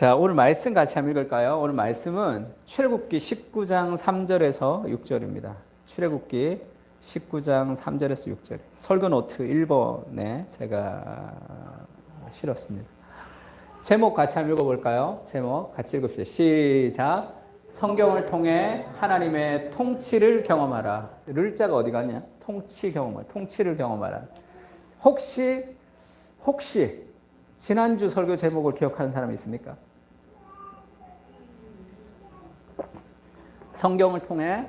자, 오늘 말씀 같이 한번 읽을까요? 오늘 말씀은 출애굽기 19장 3절에서 6절입니다. 출애굽기 19장 3절에서 6절. 설교 노트 1번에 제가 실었습니다. 제목 같이 한번 읽어볼까요? 제목 같이 읽읍시다. 시작. 성경을 통해 하나님의 통치를 경험하라. 를자가 어디 갔냐? 통치 경험하라. 통치를 경험하라. 혹시 지난주 설교 제목을 기억하는 사람이 있습니까? 성경을 통해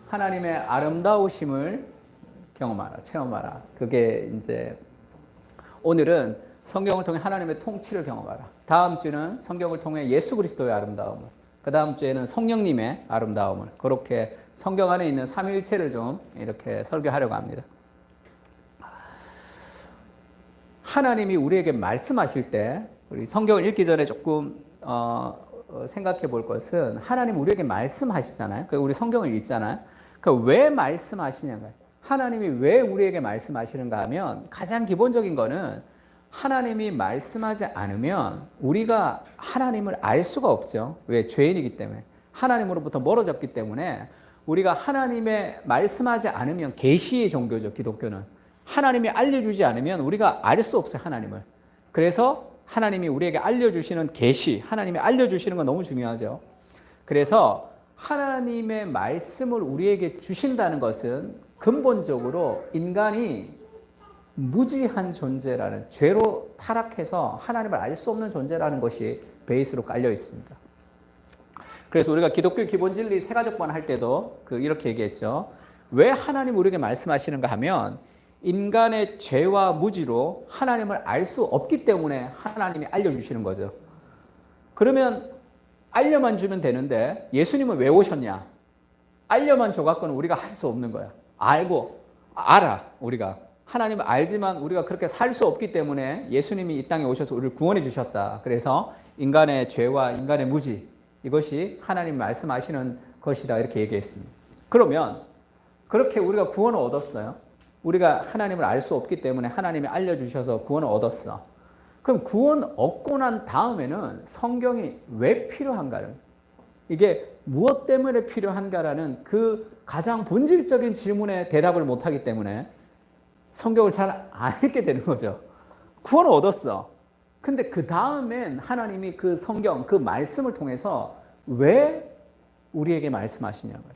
하나님의 아름다우심을 경험하라, 체험하라. 그게 이제 오늘은 성경을 통해 하나님의 통치를 경험하라. 다음 주는 성경을 통해 예수 그리스도의 아름다움을, 그 다음 주에는 성령님의 아름다움을, 그렇게 성경 안에 있는 삼위일체를 좀 이렇게 설교하려고 합니다. 하나님이 우리에게 말씀하실 때, 우리 성경을 읽기 전에 조금 생각해 볼 것은, 하나님 우리에게 말씀하시잖아요. 우리 성경을 읽잖아요. 왜 말씀하시냐고요. 하나님이 왜 우리에게 말씀하시는가 하면, 가장 기본적인 거는 하나님이 말씀하지 않으면 우리가 하나님을 알 수가 없죠. 왜? 죄인이기 때문에. 하나님으로부터 멀어졌기 때문에 우리가 하나님의 말씀하지 않으면, 계시의 종교죠, 기독교는. 하나님이 알려주지 않으면 우리가 알 수 없어요, 하나님을. 그래서 하나님이 우리에게 알려주시는 계시, 하나님이 알려주시는 건 너무 중요하죠. 그래서 하나님의 말씀을 우리에게 주신다는 것은 근본적으로 인간이 무지한 존재라는, 죄로 타락해서 하나님을 알 수 없는 존재라는 것이 베이스로 깔려 있습니다. 그래서 우리가 기독교 기본 진리 세가족반 할 때도 이렇게 얘기했죠. 왜 하나님 우리에게 말씀하시는가 하면, 인간의 죄와 무지로 하나님을 알 수 없기 때문에 하나님이 알려주시는 거죠. 그러면 알려만 주면 되는데 예수님은 왜 오셨냐? 알려만 줘갖고는 우리가 할 수 없는 거야. 알아. 우리가 하나님을 알지만 우리가 그렇게 살 수 없기 때문에 예수님이 이 땅에 오셔서 우리를 구원해 주셨다. 그래서 인간의 죄와 인간의 무지, 이것이 하나님 말씀하시는 것이다, 이렇게 얘기했습니다. 그러면 그렇게 우리가 구원을 얻었어요. 우리가 하나님을 알 수 없기 때문에 하나님이 알려주셔서 구원을 얻었어. 그럼 구원 얻고 난 다음에는 성경이 왜 필요한가를, 이게 무엇 때문에 필요한가라는 그 가장 본질적인 질문에 대답을 못하기 때문에 성경을 잘 안 읽게 되는 거죠. 구원을 얻었어. 근데 그 다음엔 하나님이 그 성경, 그 말씀을 통해서 왜 우리에게 말씀하시냐고요.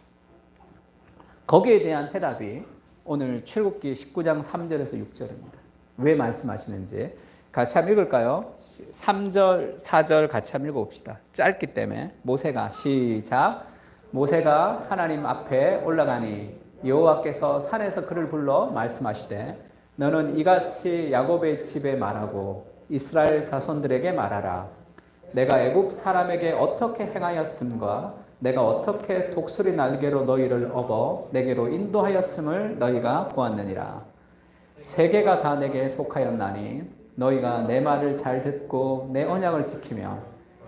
거기에 대한 대답이 오늘 출애굽기 19장 3절에서 6절입니다. 왜 말씀하시는지 같이 한번 읽을까요? 3절, 4절 같이 한번 읽어봅시다. 짧기 때문에. 모세가, 시작. 모세가 하나님 앞에 올라가니 여호와께서 산에서 그를 불러 말씀하시되, 너는 이같이 야곱의 집에 말하고 이스라엘 자손들에게 말하라. 내가 애굽 사람에게 어떻게 행하였음과 내가 어떻게 독수리 날개로 너희를 업어 내게로 인도하였음을 너희가 보았느니라. 세계가 다 내게 속하였나니 너희가 내 말을 잘 듣고 내 언약을 지키며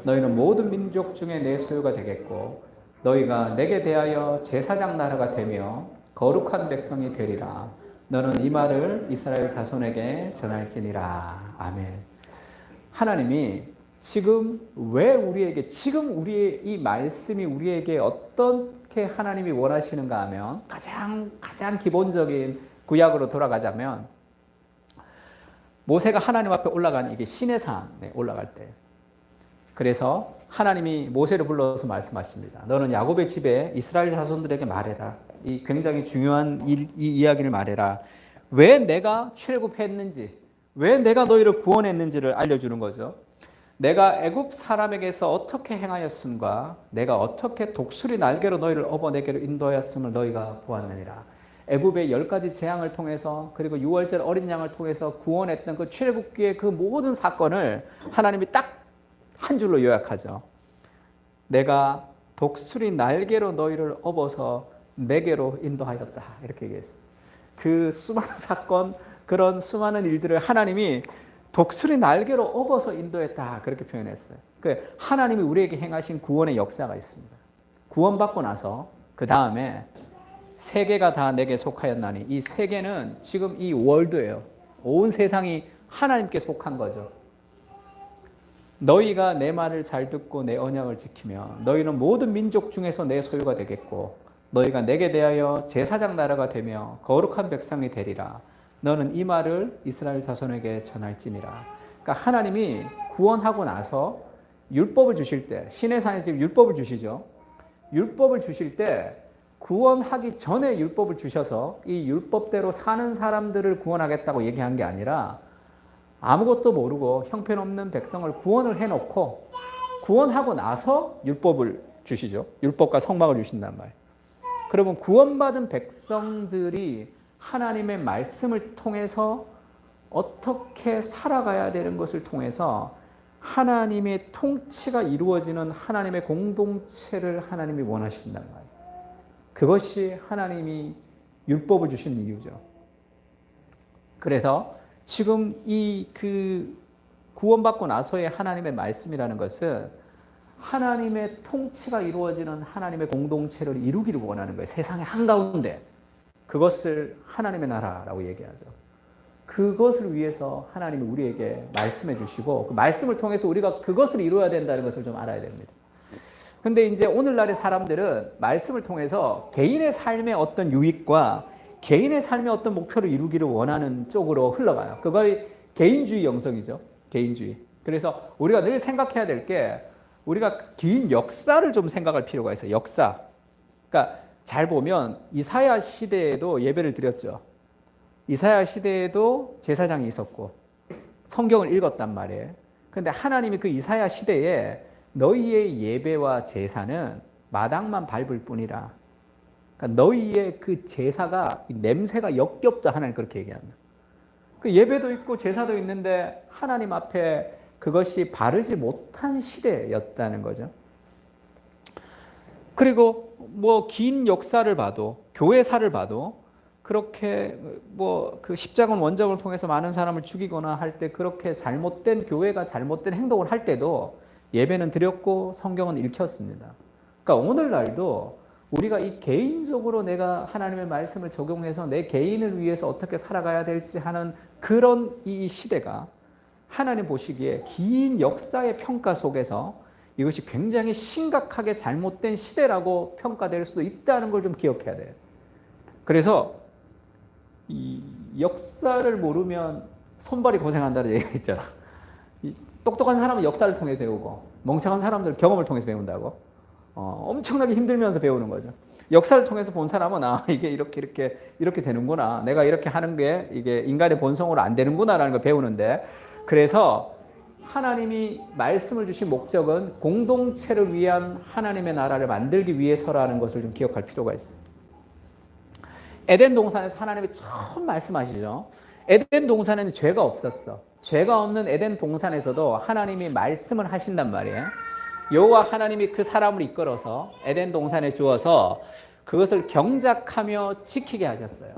너희는 모든 민족 중에 내 소유가 되겠고 너희가 내게 대하여 제사장 나라가 되며 거룩한 백성이 되리라. 너는 이 말을 이스라엘 자손에게 전할지니라. 아멘. 하나님이 지금 왜 우리에게, 지금 우리의 이 말씀이 우리에게 어떻게 하나님이 원하시는가 하면, 가장 기본적인 구약으로 돌아가자면, 모세가 하나님 앞에 올라가는, 이게 시내산에 올라갈 때, 그래서 하나님이 모세를 불러서 말씀하십니다. 너는 야곱의 집에 이스라엘 자손들에게 말해라. 이 굉장히 중요한 이 이야기를 말해라. 왜 내가 출애굽했는지, 왜 내가 너희를 구원했는지를 알려주는 거죠. 내가 애굽 사람에게서 어떻게 행하였음과 내가 어떻게 독수리 날개로 너희를 업어 내게로 인도하였음을 너희가 보았느니라. 애굽의 10가지 재앙을 통해서, 그리고 6월절 어린 양을 통해서 구원했던 그 출애굽기의 그 모든 사건을 하나님이 딱 한 줄로 요약하죠. 내가 독수리 날개로 너희를 업어서 내게로 인도하였다, 이렇게 얘기했어요. 그 수많은 사건, 그런 수많은 일들을 하나님이 독수리 날개로 업어서 인도했다, 그렇게 표현했어요. 하나님이 우리에게 행하신 구원의 역사가 있습니다. 구원받고 나서 그 다음에 세계가 다 내게 속하였나니, 이 세계는 지금 이 월드예요. 온 세상이 하나님께 속한 거죠. 너희가 내 말을 잘 듣고 내 언약을 지키면 너희는 모든 민족 중에서 내 소유가 되겠고 너희가 내게 대하여 제사장 나라가 되며 거룩한 백성이 되리라. 너는 이 말을 이스라엘 자손에게 전할지니라. 그러니까 하나님이 구원하고 나서 율법을 주실 때, 신의 산에 지금 율법을 주시죠. 율법을 주실 때 구원하기 전에 율법을 주셔서 이 율법대로 사는 사람들을 구원하겠다고 얘기한 게 아니라 아무것도 모르고 형편없는 백성을 구원을 해놓고 구원하고 나서 율법을 주시죠. 율법과 성막을 주신단 말이에요. 그러면 구원받은 백성들이 하나님의 말씀을 통해서 어떻게 살아가야 되는 것을 통해서 하나님의 통치가 이루어지는 하나님의 공동체를 하나님이 원하신단 말이에요. 그것이 하나님이 율법을 주신 이유죠. 그래서 지금 이 구원받고 나서의 하나님의 말씀이라는 것은 하나님의 통치가 이루어지는 하나님의 공동체를 이루기를 원하는 거예요. 세상의 한가운데. 그것을 하나님의 나라라고 얘기하죠. 그것을 위해서 하나님이 우리에게 말씀해 주시고 그 말씀을 통해서 우리가 그것을 이루어야 된다는 것을 좀 알아야 됩니다. 근데 이제 오늘날의 사람들은 말씀을 통해서 개인의 삶의 어떤 유익과 개인의 삶의 어떤 목표를 이루기를 원하는 쪽으로 흘러가요. 그걸 개인주의 영성이죠. 개인주의. 그래서 우리가 늘 생각해야 될 게 우리가 긴 역사를 좀 생각할 필요가 있어요. 역사. 그러니까 잘 보면 이사야 시대에도 예배를 드렸죠. 이사야 시대에도 제사장이 있었고 성경을 읽었단 말이에요. 그런데 하나님이 그 이사야 시대에 너희의 예배와 제사는 마당만 밟을 뿐이라. 그러니까 너희의 그 제사가 냄새가 역겹다. 하나님 그렇게 얘기합니다. 그 예배도 있고 제사도 있는데 하나님 앞에 그것이 바르지 못한 시대였다는 거죠. 그리고 뭐 긴 역사를 봐도 교회사를 봐도 그렇게 뭐 그 십자군 원정을 통해서 많은 사람을 죽이거나 할 때 그렇게 잘못된 교회가 잘못된 행동을 할 때도 예배는 드렸고 성경은 읽혔습니다. 그러니까 오늘날도 우리가 이 개인적으로 내가 하나님의 말씀을 적용해서 내 개인을 위해서 어떻게 살아가야 될지 하는 그런 이 시대가 하나님 보시기에 긴 역사의 평가 속에서 이것이 굉장히 심각하게 잘못된 시대라고 평가될 수도 있다는 걸 좀 기억해야 돼요. 그래서 이 역사를 모르면 손발이 고생한다는 얘기가 있잖아. 똑똑한 사람은 역사를 통해 배우고 멍청한 사람들은 경험을 통해서 배운다고. 엄청나게 힘들면서 배우는 거죠. 역사를 통해서 본 사람은 이게 이렇게 되는구나. 내가 이렇게 하는 게 이게 인간의 본성으로 안 되는구나라는 걸 배우는데 그래서 하나님이 말씀을 주신 목적은 공동체를 위한 하나님의 나라를 만들기 위해서라는 것을 좀 기억할 필요가 있습니다. 에덴 동산에서 하나님이 처음 말씀하시죠. 에덴 동산에는 죄가 없었어. 죄가 없는 에덴 동산에서도 하나님이 말씀을 하신단 말이에요. 여호와 하나님이 그 사람을 이끌어서 에덴 동산에 주어서 그것을 경작하며 지키게 하셨어요.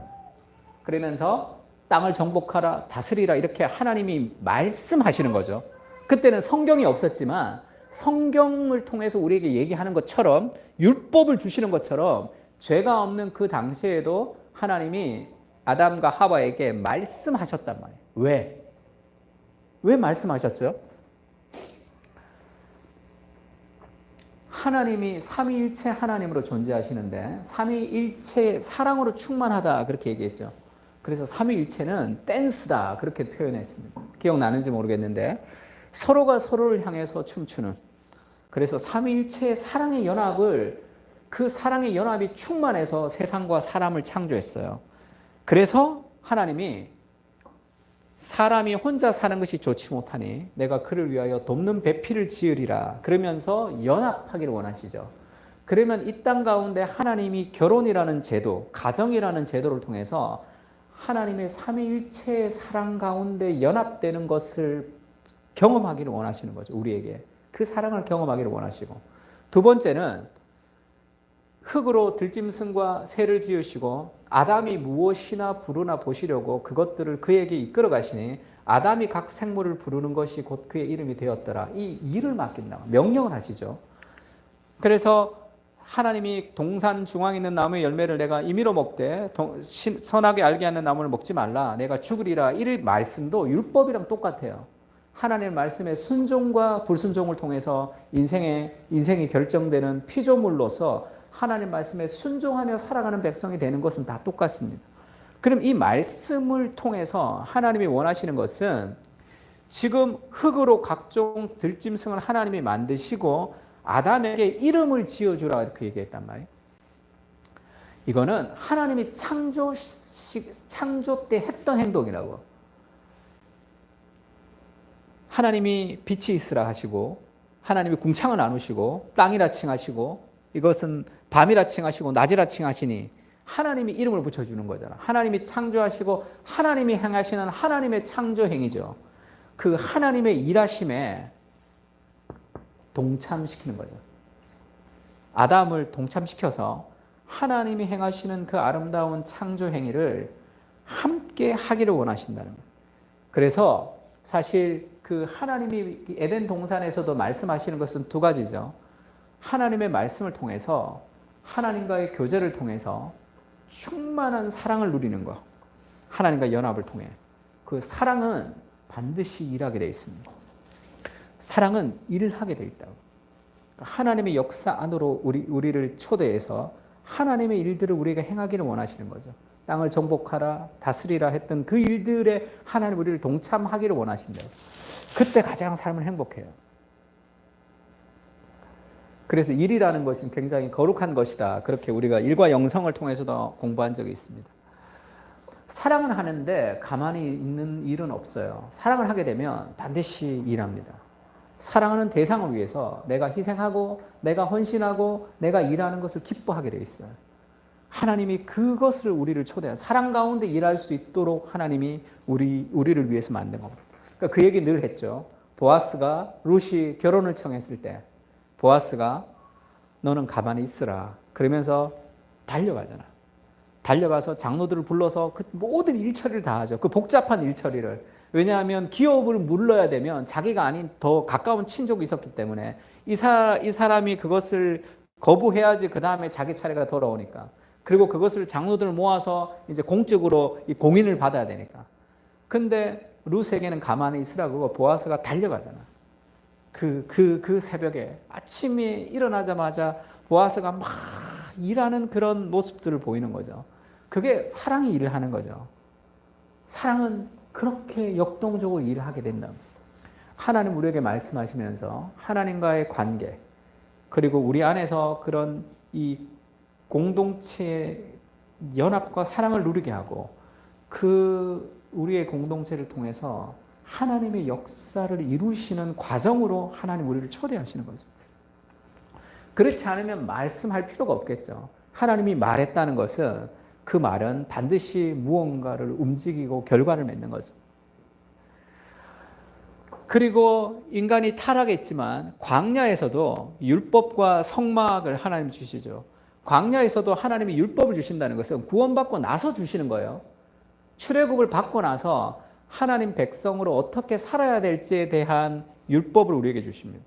그러면서 땅을 정복하라, 다스리라 이렇게 하나님이 말씀하시는 거죠. 그때는 성경이 없었지만 성경을 통해서 우리에게 얘기하는 것처럼 율법을 주시는 것처럼 죄가 없는 그 당시에도 하나님이 아담과 하와에게 말씀하셨단 말이에요. 왜? 왜 말씀하셨죠? 하나님이 삼위일체 하나님으로 존재하시는데 삼위일체의 사랑으로 충만하다 그렇게 얘기했죠. 그래서 삼위일체는 댄스다 그렇게 표현했습니다. 기억나는지 모르겠는데 서로가 서로를 향해서 춤추는, 그래서 삼위일체의 사랑의 연합을, 그 사랑의 연합이 충만해서 세상과 사람을 창조했어요. 그래서 하나님이 사람이 혼자 사는 것이 좋지 못하니 내가 그를 위하여 돕는 배필을 지으리라 그러면서 연합하기를 원하시죠. 그러면 이 땅 가운데 하나님이 결혼이라는 제도, 가정이라는 제도를 통해서 하나님의 삼위일체의 사랑 가운데 연합되는 것을 경험하기를 원하시는 거죠. 우리에게 그 사랑을 경험하기를 원하시고, 두 번째는 흙으로 들짐승과 새를 지으시고 아담이 무엇이나 부르나 보시려고 그것들을 그에게 이끌어 가시니 아담이 각 생물을 부르는 것이 곧 그의 이름이 되었더라. 이 일을 맡긴다. 명령을 하시죠. 그래서 하나님이 동산 중앙에 있는 나무의 열매를 내가 임의로 먹되 선하게 알게 하는 나무를 먹지 말라. 내가 죽으리라. 이 말씀도 율법이랑 똑같아요. 하나님의 말씀의 순종과 불순종을 통해서 인생이 결정되는 피조물로서 하나님 말씀에 순종하며 살아가는 백성이 되는 것은 다 똑같습니다. 그럼 이 말씀을 통해서 하나님이 원하시는 것은 지금 흙으로 각종 들짐승을 하나님이 만드시고 아담에게 이름을 지어주라 이렇게 얘기했단 말이에요. 이거는 하나님이 창조 때 했던 행동이라고. 하나님이 빛이 있으라 하시고 하나님이 궁창을 나누시고 땅이라 칭하시고 이것은 밤이라 칭하시고 낮이라 칭하시니 하나님이 이름을 붙여주는 거잖아. 하나님이 창조하시고 하나님이 행하시는 하나님의 창조 행위죠. 그 하나님의 일하심에 동참시키는 거죠. 아담을 동참시켜서 하나님이 행하시는 그 아름다운 창조 행위를 함께 하기를 원하신다는 거예요. 그래서 사실 그 하나님이 에덴 동산에서도 말씀하시는 것은 두 가지죠. 하나님의 말씀을 통해서 하나님과의 교제를 통해서 충만한 사랑을 누리는 것. 하나님과 연합을 통해. 그 사랑은 반드시 일하게 되어 있습니다. 사랑은 일을 하게 되어 있다고. 하나님의 역사 안으로 우리를 초대해서 하나님의 일들을 우리가 행하기를 원하시는 거죠. 땅을 정복하라, 다스리라 했던 그 일들에 하나님 우리를 동참하기를 원하신대요. 그때 가장 삶은 행복해요. 그래서 일이라는 것은 굉장히 거룩한 것이다. 그렇게 우리가 일과 영성을 통해서도 공부한 적이 있습니다. 사랑을 하는데 가만히 있는 일은 없어요. 사랑을 하게 되면 반드시 일합니다. 사랑하는 대상을 위해서 내가 희생하고 내가 헌신하고 내가 일하는 것을 기뻐하게 되어 있어요. 하나님이 그것을 우리를 초대한 사랑 가운데 일할 수 있도록 하나님이 우리를 위해서 만든 겁니다. 그러니까 그 얘기 늘 했죠. 보아스가 룻이 결혼을 청했을 때 보아스가 너는 가만히 있으라 그러면서 달려가잖아. 달려가서 장로들을 불러서 그 모든 일처리를 다 하죠. 그 복잡한 일처리를. 왜냐하면 기업을 물러야 되면 자기가 아닌 더 가까운 친족이 있었기 때문에 이 사람이 그것을 거부해야지 그 다음에 자기 차례가 돌아오니까. 그리고 그것을 장로들을 모아서 이제 공적으로 이 공인을 받아야 되니까. 근데 룻에게는 가만히 있으라고 보아스가 달려가잖아. 그 새벽에 아침에 일어나자마자 보아스가 막 일하는 그런 모습들을 보이는 거죠. 그게 사랑이 일을 하는 거죠. 사랑은 그렇게 역동적으로 일을 하게 된다. 하나님 우리에게 말씀하시면서 하나님과의 관계 그리고 우리 안에서 그런 이 공동체의 연합과 사랑을 누리게 하고 그 우리의 공동체를 통해서 하나님의 역사를 이루시는 과정으로 하나님 우리를 초대하시는 거죠. 그렇지 않으면 말씀할 필요가 없겠죠. 하나님이 말했다는 것은 그 말은 반드시 무언가를 움직이고 결과를 맺는 거죠. 그리고 인간이 타락했지만 광야에서도 율법과 성막을 하나님 주시죠. 광야에서도 하나님이 율법을 주신다는 것은 구원받고 나서 주시는 거예요. 출애굽을 받고 나서 하나님 백성으로 어떻게 살아야 될지에 대한 율법을 우리에게 주십니다.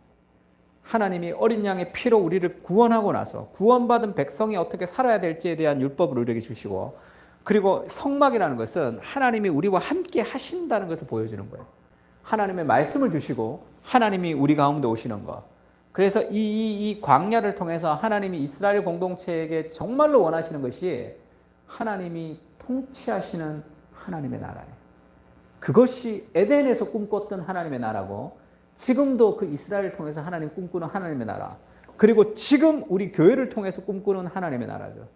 하나님이 어린 양의 피로 우리를 구원하고 나서 구원받은 백성이 어떻게 살아야 될지에 대한 율법을 우리에게 주시고 그리고 성막이라는 것은 하나님이 우리와 함께 하신다는 것을 보여주는 거예요. 하나님의 말씀을 주시고 하나님이 우리 가운데 오시는 것. 그래서 이 광야를 통해서 하나님이 이스라엘 공동체에게 정말로 원하시는 것이 하나님이 통치하시는 하나님의 나라예요. 그것이 에덴에서 꿈꿨던 하나님의 나라고 지금도 그 이스라엘을 통해서 하나님 꿈꾸는 하나님의 나라 그리고 지금 우리 교회를 통해서 꿈꾸는 하나님의 나라죠.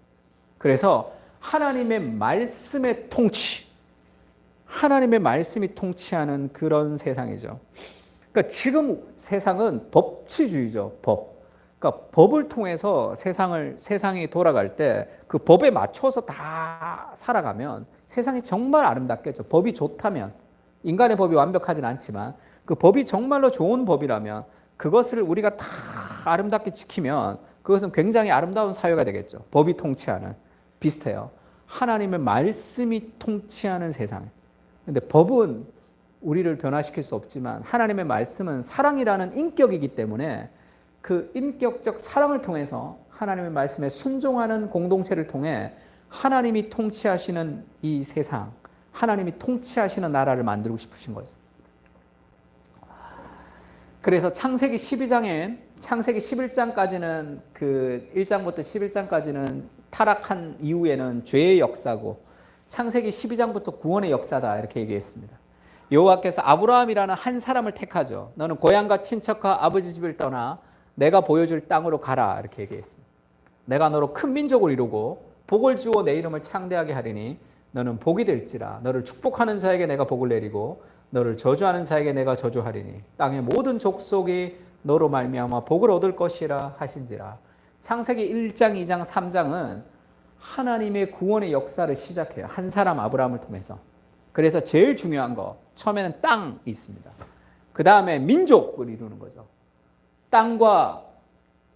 그래서 하나님의 말씀의 통치 하나님의 말씀이 통치하는 그런 세상이죠. 그러니까 지금 세상은 법치주의죠. 그러니까 법을 통해서 세상이 돌아갈 때 그 법에 맞춰서 다 살아가면 세상이 정말 아름답겠죠. 법이 좋다면 인간의 법이 완벽하진 않지만 그 법이 정말로 좋은 법이라면 그것을 우리가 다 아름답게 지키면 그것은 굉장히 아름다운 사회가 되겠죠. 법이 통치하는 비슷해요. 하나님의 말씀이 통치하는 세상. 근데 법은 우리를 변화시킬 수 없지만 하나님의 말씀은 사랑이라는 인격이기 때문에 그 인격적 사랑을 통해서 하나님의 말씀에 순종하는 공동체를 통해 하나님이 통치하시는 이 세상, 하나님이 통치하시는 나라를 만들고 싶으신 거죠. 그래서 창세기 12장엔 창세기 11장까지는 그 1장부터 11장까지는 타락한 이후에는 죄의 역사고 창세기 12장부터 구원의 역사다 이렇게 얘기했습니다. 여호와께서 아브라함이라는 한 사람을 택하죠. 너는 고향과 친척과 아버지 집을 떠나 내가 보여줄 땅으로 가라 이렇게 얘기했습니다. 내가 너로 큰 민족을 이루고 복을 주어 내 이름을 창대하게 하리니 너는 복이 될지라. 너를 축복하는 자에게 내가 복을 내리고 너를 저주하는 자에게 내가 저주하리니 땅의 모든 족속이 너로 말미암아 복을 얻을 것이라 하신지라. 창세기 1장, 2장, 3장은 하나님의 구원의 역사를 시작해요. 한 사람 아브라함을 통해서. 그래서 제일 중요한 거 처음에는 땅이 있습니다. 그 다음에 민족을 이루는 거죠. 땅과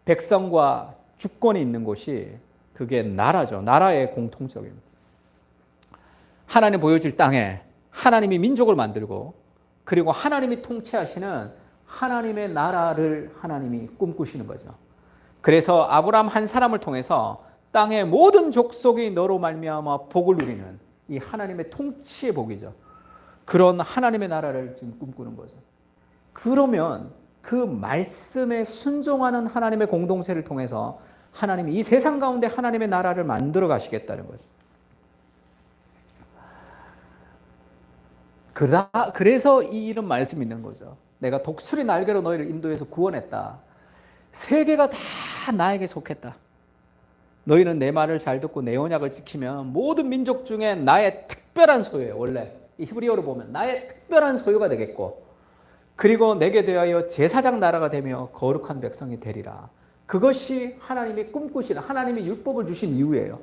백성과 주권이 있는 곳이 그게 나라죠. 나라의 공통적입니다. 하나님 보여줄 땅에 하나님이 민족을 만들고 그리고 하나님이 통치하시는 하나님의 나라를 하나님이 꿈꾸시는 거죠. 그래서 아브라함 한 사람을 통해서 땅의 모든 족속이 너로 말미암아 복을 누리는 이 하나님의 통치의 복이죠. 그런 하나님의 나라를 지금 꿈꾸는 거죠. 그러면 그 말씀에 순종하는 하나님의 공동체를 통해서 하나님이 이 세상 가운데 하나님의 나라를 만들어 가시겠다는 거죠. 그래서 이 이런 말씀이 있는 거죠. 내가 독수리 날개로 너희를 인도해서 구원했다. 세계가 다 나에게 속했다. 너희는 내 말을 잘 듣고 내 언약을 지키면 모든 민족 중에 나의 특별한 소유예요. 원래 이 히브리어로 보면 나의 특별한 소유가 되겠고 그리고 내게 대하여 제사장 나라가 되며 거룩한 백성이 되리라. 그것이 하나님이 꿈꾸시는 하나님이 율법을 주신 이유예요.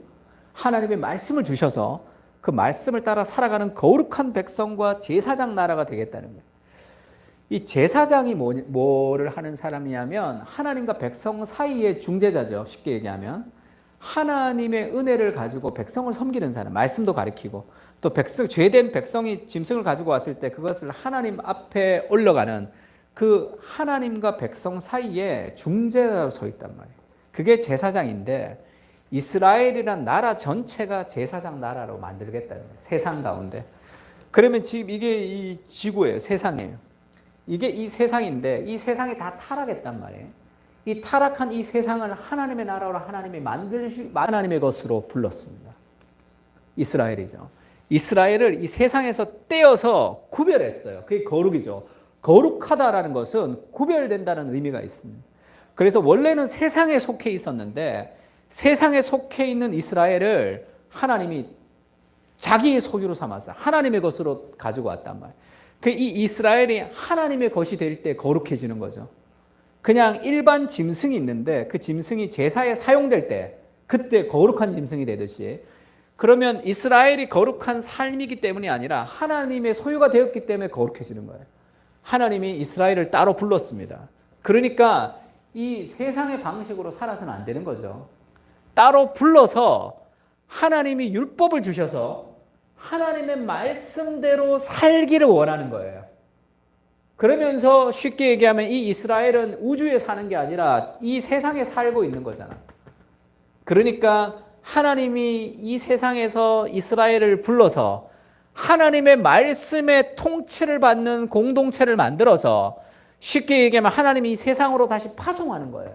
하나님의 말씀을 주셔서 그 말씀을 따라 살아가는 거룩한 백성과 제사장 나라가 되겠다는 거예요. 이 제사장이 뭐를 하는 사람이냐면 하나님과 백성 사이의 중재자죠. 쉽게 얘기하면 하나님의 은혜를 가지고 백성을 섬기는 사람, 말씀도 가르치고 또 죄된 백성이 짐승을 가지고 왔을 때 그것을 하나님 앞에 올라가는 그 하나님과 백성 사이에 중재자로 서 있단 말이에요. 그게 제사장인데 이스라엘이란 나라 전체가 제사장 나라로 만들겠다는 거예요. 세상 가운데. 그러면 지금 이게 이 지구예요. 세상이에요. 이게 이 세상인데 이 세상이 다 타락했단 말이에요. 이 타락한 이 세상을 하나님의 나라로 하나님이 하나님의 것으로 불렀습니다. 이스라엘이죠. 이스라엘을 이 세상에서 떼어서 구별했어요. 그게 거룩이죠. 거룩하다라는 것은 구별된다는 의미가 있습니다. 그래서 원래는 세상에 속해 있었는데 세상에 속해 있는 이스라엘을 하나님이 자기의 소유로 삼아서 하나님의 것으로 가지고 왔단 말이에요. 이 이스라엘이 하나님의 것이 될 때 거룩해지는 거죠. 그냥 일반 짐승이 있는데 그 짐승이 제사에 사용될 때 그때 거룩한 짐승이 되듯이 그러면 이스라엘이 거룩한 삶이기 때문이 아니라 하나님의 소유가 되었기 때문에 거룩해지는 거예요. 하나님이 이스라엘을 따로 불렀습니다. 그러니까 이 세상의 방식으로 살아서는 안 되는 거죠. 따로 불러서 하나님이 율법을 주셔서 하나님의 말씀대로 살기를 원하는 거예요. 그러면서 쉽게 얘기하면 이 이스라엘은 우주에 사는 게 아니라 이 세상에 살고 있는 거잖아. 그러니까 하나님이 이 세상에서 이스라엘을 불러서 하나님의 말씀의 통치를 받는 공동체를 만들어서 쉽게 얘기하면 하나님이 이 세상으로 다시 파송하는 거예요.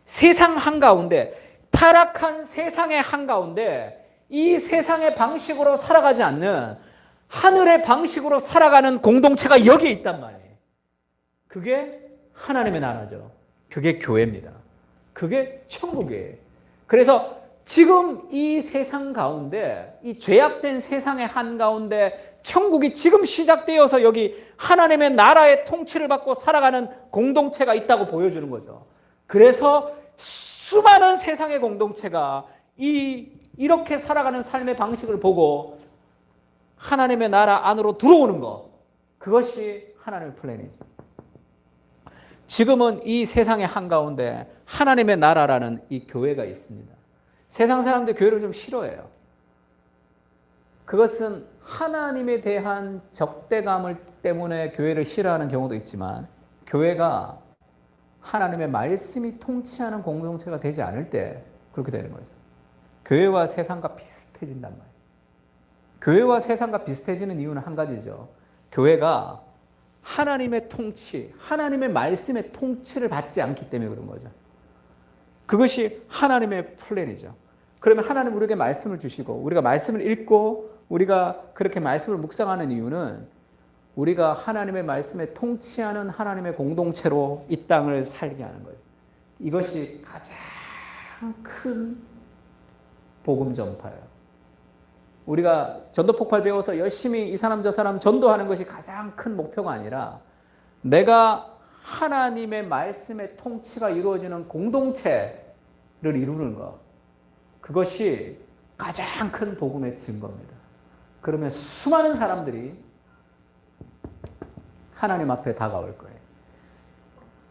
세상 한가운데 타락한 세상의 한가운데 이 세상의 방식으로 살아가지 않는 하늘의 방식으로 살아가는 공동체가 여기에 있단 말이에요. 그게 하나님의 나라죠. 그게 교회입니다. 그게 천국이에요. 그래서 지금 이 세상 가운데 이 죄악된 세상의 한가운데 천국이 지금 시작되어서 여기 하나님의 나라의 통치를 받고 살아가는 공동체가 있다고 보여주는 거죠. 그래서 수많은 세상의 공동체가 이렇게 살아가는 삶의 방식을 보고 하나님의 나라 안으로 들어오는 것, 그것이 하나님의 플랜이죠. 지금은 이 세상의 한가운데 하나님의 나라라는 이 교회가 있습니다. 세상 사람들 교회를 좀 싫어해요. 그것은 하나님에 대한 적대감 때문에 교회를 싫어하는 경우도 있지만 교회가 하나님의 말씀이 통치하는 공동체가 되지 않을 때 그렇게 되는 거죠. 교회와 세상과 비슷해진단 말이에요. 교회와 세상과 비슷해지는 이유는 한 가지죠. 교회가 하나님의 통치, 하나님의 말씀의 통치를 받지 않기 때문에 그런 거죠. 그것이 하나님의 플랜이죠. 그러면 하나님 우리에게 말씀을 주시고 우리가 말씀을 읽고 우리가 그렇게 말씀을 묵상하는 이유는 우리가 하나님의 말씀에 통치하는 하나님의 공동체로 이 땅을 살게 하는 거예요. 이것이 가장 큰 복음 전파예요. 우리가 전도 폭발 배워서 열심히 이 사람 저 사람 전도하는 것이 가장 큰 목표가 아니라 내가 하나님의 말씀의 통치가 이루어지는 공동체를 이루는 것, 그것이 가장 큰 복음의 증거입니다. 그러면 수많은 사람들이 하나님 앞에 다가올 거예요.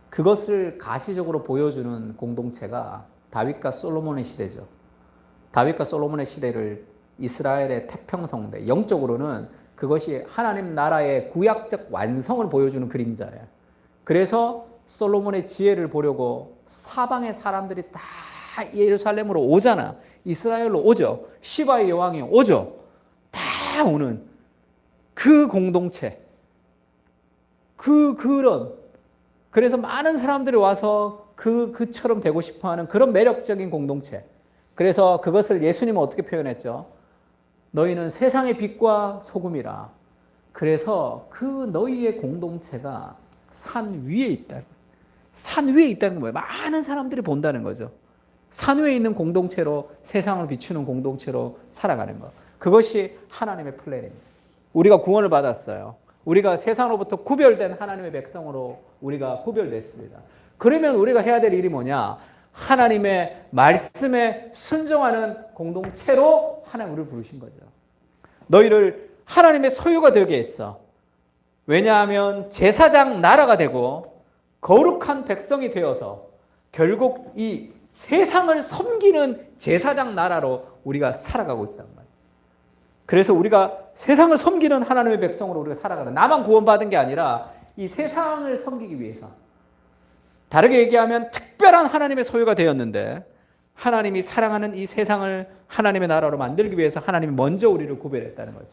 그것을 가시적으로 보여주는 공동체가 다윗과 솔로몬의 시대죠. 다윗과 솔로몬의 시대를 이스라엘의 태평성대, 영적으로는 그것이 하나님 나라의 구약적 완성을 보여주는 그림자예요. 그래서 솔로몬의 지혜를 보려고 사방의 사람들이 다 예루살렘으로 오잖아. 이스라엘로 오죠. 시바의 여왕이 오죠. 다 오는 그 공동체, 그런, 그래서 많은 사람들이 와서 그처럼 되고 싶어하는 그런 매력적인 공동체. 그래서 그것을 예수님은 어떻게 표현했죠? 너희는 세상의 빛과 소금이라. 그래서 그 너희의 공동체가 산 위에 있다. 산 위에 있다는 거예요. 많은 사람들이 본다는 거죠. 산 위에 있는 공동체로, 세상을 비추는 공동체로 살아가는 것. 그것이 하나님의 플랜입니다. 우리가 구원을 받았어요. 우리가 세상으로부터 구별된 하나님의 백성으로 우리가 구별됐습니다. 그러면 우리가 해야 될 일이 뭐냐? 하나님의 말씀에 순종하는 공동체로 하나님 우리를 부르신 거죠. 너희를 하나님의 소유가 되게 했어. 왜냐하면 제사장 나라가 되고 거룩한 백성이 되어서 결국 이 세상을 섬기는 제사장 나라로 우리가 살아가고 있단 말이에요. 그래서 우리가 세상을 섬기는 하나님의 백성으로 우리가 살아가는, 나만 구원받은 게 아니라 이 세상을 섬기기 위해서, 다르게 얘기하면 특별한 하나님의 소유가 되었는데 하나님이 사랑하는 이 세상을 하나님의 나라로 만들기 위해서 하나님이 먼저 우리를 구별했다는 거죠.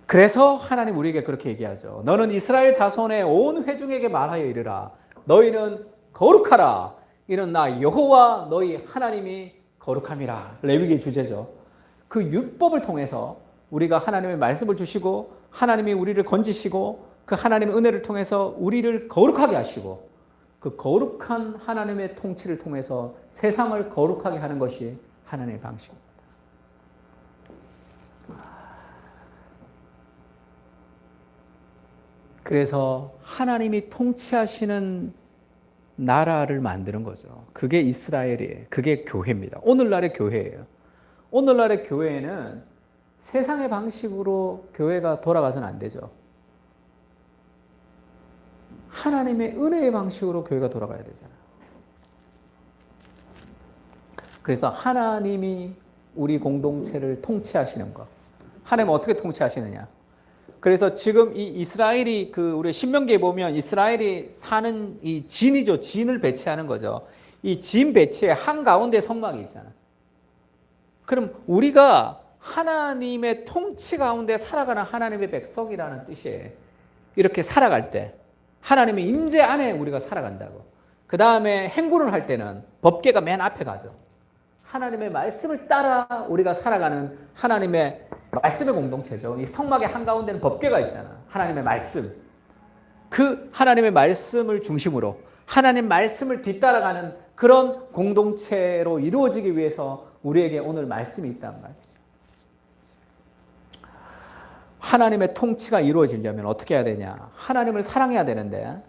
그래서 하나님 우리에게 그렇게 얘기하죠. 너는 이스라엘 자손의 온 회중에게 말하여 이르라. 너희는 거룩하라. 이는 나 여호와 너희 하나님이 거룩함이라. 레위기의 주제죠. 그 율법을 통해서 우리가 하나님의 말씀을 주시고 하나님이 우리를 건지시고 그 하나님의 은혜를 통해서 우리를 거룩하게 하시고 그 거룩한 하나님의 통치를 통해서 세상을 거룩하게 하는 것이 하나님의 방식입니다. 그래서 하나님이 통치하시는 나라를 만드는 거죠. 그게 이스라엘이에요. 그게 교회입니다. 오늘날의 교회예요. 오늘날의 교회에는 세상의 방식으로 교회가 돌아가서는 안 되죠. 하나님의 은혜의 방식으로 교회가 돌아가야 되잖아요. 그래서 하나님이 우리 공동체를 통치하시는 것. 하나님은 어떻게 통치하시느냐? 그래서 지금 이 이스라엘이 우리 신명기에 보면 이스라엘이 사는 이 진이죠. 진을 배치하는 거죠. 이 진 배치에 한가운데 성막이 있잖아. 그럼 우리가 하나님의 통치 가운데 살아가는 하나님의 백성이라는 뜻이에요. 이렇게 살아갈 때 하나님의 임재 안에 우리가 살아간다고. 그 다음에 행군을 할 때는 법궤가 맨 앞에 가죠. 하나님의 말씀을 따라 우리가 살아가는 하나님의 말씀의 공동체죠. 이 성막의 한가운데는 법궤가 있잖아. 하나님의 말씀. 그 하나님의 말씀을 중심으로 하나님 말씀을 뒤따라가는 그런 공동체로 이루어지기 위해서 우리에게 오늘 말씀이 있단 말이에요. 하나님의 통치가 이루어지려면 어떻게 해야 되냐? 하나님을 사랑해야 되는데,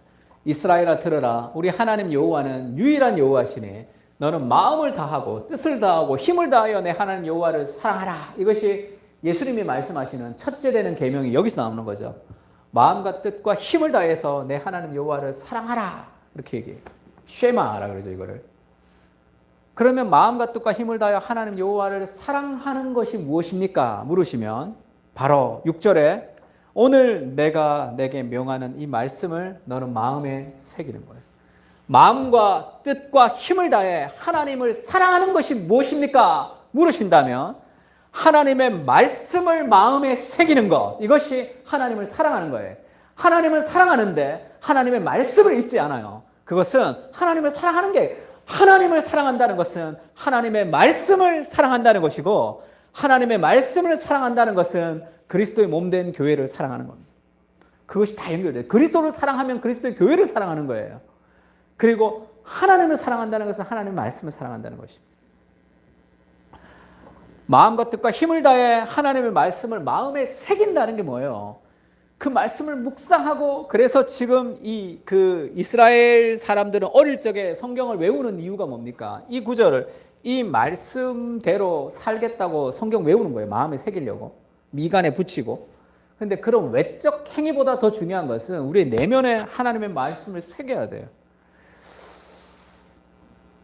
이스라엘아 들으라. 우리 하나님 여호와는 유일한 여호와시니 너는 마음을 다하고 뜻을 다하고 힘을 다하여 내 하나님 여호와를 사랑하라. 이것이 예수님이 말씀하시는 첫째 되는 계명이 여기서 나오는 거죠. 마음과 뜻과 힘을 다해서 내 하나님 여호와를 사랑하라. 이렇게 얘기해요. 쉐마라 그러죠, 이거를. 그러면 마음과 뜻과 힘을 다하여 하나님 여호와를 사랑하는 것이 무엇입니까? 물으시면 바로 6절에 오늘 내가 내게 명하는 이 말씀을 너는 마음에 새기는 거예요. 마음과 뜻과 힘을 다해 하나님을 사랑하는 것이 무엇입니까? 물으신다면 하나님의 말씀을 마음에 새기는 것, 이것이 하나님을 사랑하는 거예요. 하나님을 사랑하는데 하나님의 말씀을 읽지 않아요. 그것은 하나님을 사랑하는 게, 하나님을 사랑한다는 것은 하나님의 말씀을 사랑한다는 것이고, 하나님의 말씀을 사랑한다는 것은 그리스도의 몸된 교회를 사랑하는 겁니다. 그것이 다 연결돼요. 그리스도를 사랑하면 그리스도의 교회를 사랑하는 거예요. 그리고 하나님을 사랑한다는 것은 하나님의 말씀을 사랑한다는 것입니다. 마음과 뜻과 힘을 다해 하나님의 말씀을 마음에 새긴다는 게 뭐예요? 그 말씀을 묵상하고, 그래서 지금 이스라엘 사람들은 어릴 적에 성경을 외우는 이유가 뭡니까? 이 구절을, 이 말씀대로 살겠다고 성경 외우는 거예요. 마음에 새기려고. 미간에 붙이고. 근데 그런 외적 행위보다 더 중요한 것은 우리의 내면에 하나님의 말씀을 새겨야 돼요.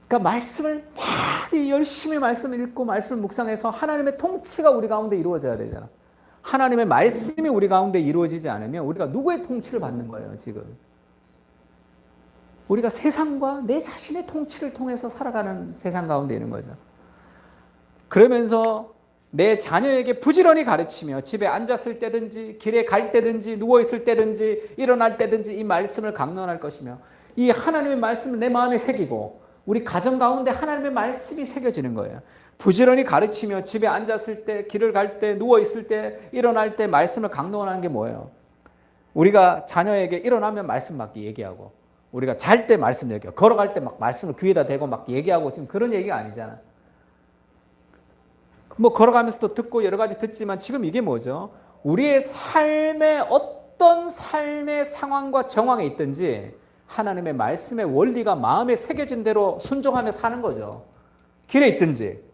그러니까 말씀을 많이 열심히 말씀을 읽고 말씀을 묵상해서 하나님의 통치가 우리 가운데 이루어져야 되잖아. 하나님의 말씀이 우리 가운데 이루어지지 않으면 우리가 누구의 통치를 받는 거예요, 지금? 우리가 세상과 내 자신의 통치를 통해서 살아가는 세상 가운데 있는 거죠. 그러면서 내 자녀에게 부지런히 가르치며 집에 앉았을 때든지 길에 갈 때든지 누워있을 때든지 일어날 때든지 이 말씀을 강론할 것이며, 이 하나님의 말씀을 내 마음에 새기고 우리 가정 가운데 하나님의 말씀이 새겨지는 거예요. 부지런히 가르치며 집에 앉았을 때, 길을 갈 때, 누워있을 때, 일어날 때 말씀을 강론하는 게 뭐예요? 우리가 자녀에게 일어나면 말씀 막 얘기하고, 우리가 잘 때 말씀 얘기하고, 걸어갈 때 막 말씀을 귀에다 대고 막 얘기하고, 지금 그런 얘기가 아니잖아. 뭐 걸어가면서도 듣고 여러 가지 듣지만 지금 이게 뭐죠? 우리의 삶의 어떤 삶의 상황과 정황에 있든지 하나님의 말씀의 원리가 마음에 새겨진 대로 순종하며 사는 거죠. 길에 있든지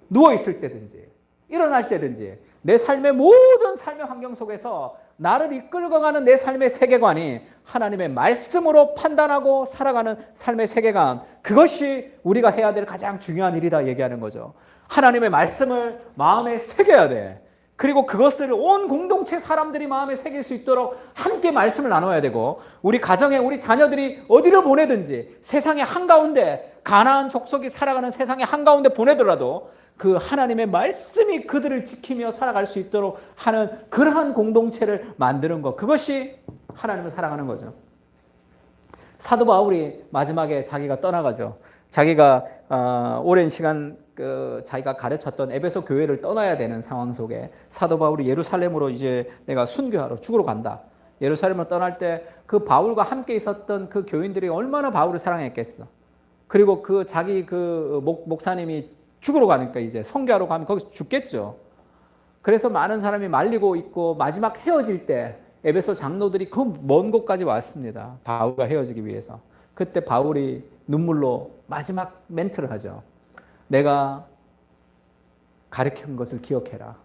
누워있을 때든지 일어날 때든지 내 삶의 모든 삶의 환경 속에서 나를 이끌어가는 내 삶의 세계관이 하나님의 말씀으로 판단하고 살아가는 삶의 세계관, 그것이 우리가 해야 될 가장 중요한 일이다 얘기하는 거죠. 하나님의 말씀을 마음에 새겨야 돼. 그리고 그것을 온 공동체 사람들이 마음에 새길 수 있도록 함께 말씀을 나눠야 되고, 우리 가정에 우리 자녀들이 어디를 보내든지 세상의 한가운데, 가나안 족속이 살아가는 세상의 한가운데 보내더라도 그 하나님의 말씀이 그들을 지키며 살아갈 수 있도록 하는 그러한 공동체를 만드는 것, 그것이 하나님을 사랑하는 거죠. 사도 바울이 마지막에 자기가 떠나가죠. 자기가 오랜 시간 자기가 가르쳤던 에베소 교회를 떠나야 되는 상황 속에 사도 바울이 예루살렘으로 이제 내가 순교하러 죽으러 간다. 예루살렘을 떠날 때 그 바울과 함께 있었던 그 교인들이 얼마나 바울을 사랑했겠어. 그리고 자기 목사님이 죽으러 가니까 이제 선교하러 가면 거기서 죽겠죠. 그래서 많은 사람이 말리고 있고 마지막 헤어질 때 에베소 장로들이 그 먼 곳까지 왔습니다. 바울과 헤어지기 위해서. 그때 바울이 눈물로 마지막 멘트를 하죠. 내가 가르친 것을 기억해라.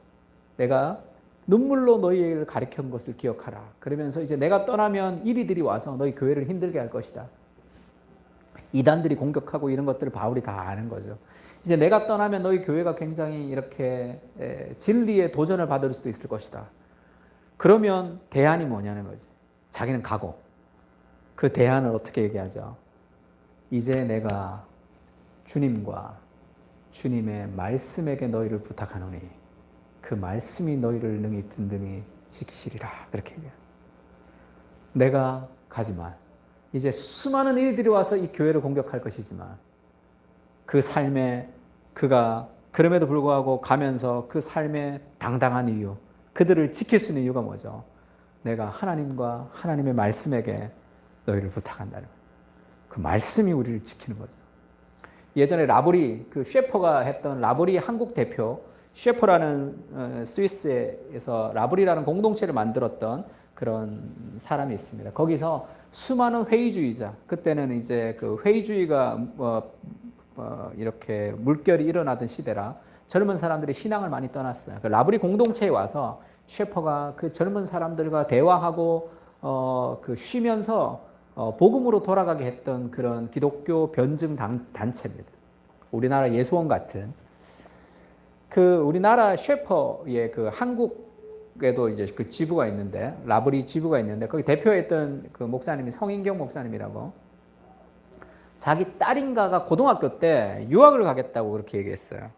내가 눈물로 너희를 가르친 것을 기억하라. 그러면서 이제 내가 떠나면 이리들이 와서 너희 교회를 힘들게 할 것이다. 이단들이 공격하고 이런 것들을 바울이 다 아는 거죠. 이제 내가 떠나면 너희 교회가 굉장히 이렇게 진리의 도전을 받을 수도 있을 것이다. 그러면 대안이 뭐냐는 거지. 자기는 가고. 그 대안을 어떻게 얘기하죠? 이제 내가 주님과 주님의 말씀에게 너희를 부탁하노니 그 말씀이 너희를 능히 든든히 지키시리라. 그렇게 얘기하죠. 내가 가지만 이제 수많은 이들이 와서 이 교회를 공격할 것이지만 그 삶에 그가 그럼에도 불구하고 가면서 그 삶의 당당한 이유, 그들을 지킬 수 있는 이유가 뭐죠? 내가 하나님과 하나님의 말씀에게 너희를 부탁한다는 거예요. 그 말씀이 우리를 지키는 거죠. 예전에 라보리, 셰퍼가 했던 라보리 한국 대표, 셰퍼라는 스위스에서 라보리라는 공동체를 만들었던 그런 사람이 있습니다. 거기서 수많은 회의주의자, 그때는 이제 그 회의주의가 이렇게 물결이 일어나던 시대라 젊은 사람들이 신앙을 많이 떠났어요. 그 라보리 공동체에 와서 셰퍼가 그 젊은 사람들과 대화하고 쉬면서 복음으로 돌아가게 했던 그런 기독교 변증 단체입니다. 우리나라 예수원 같은 우리나라 셰퍼의 한국에도 이제 그 지부가 있는데, 라브리 지부가 있는데 거기 대표했던 그 목사님이 성인경 목사님이라고, 자기 딸인가가 고등학교 때 유학을 가겠다고 그렇게 얘기했어요.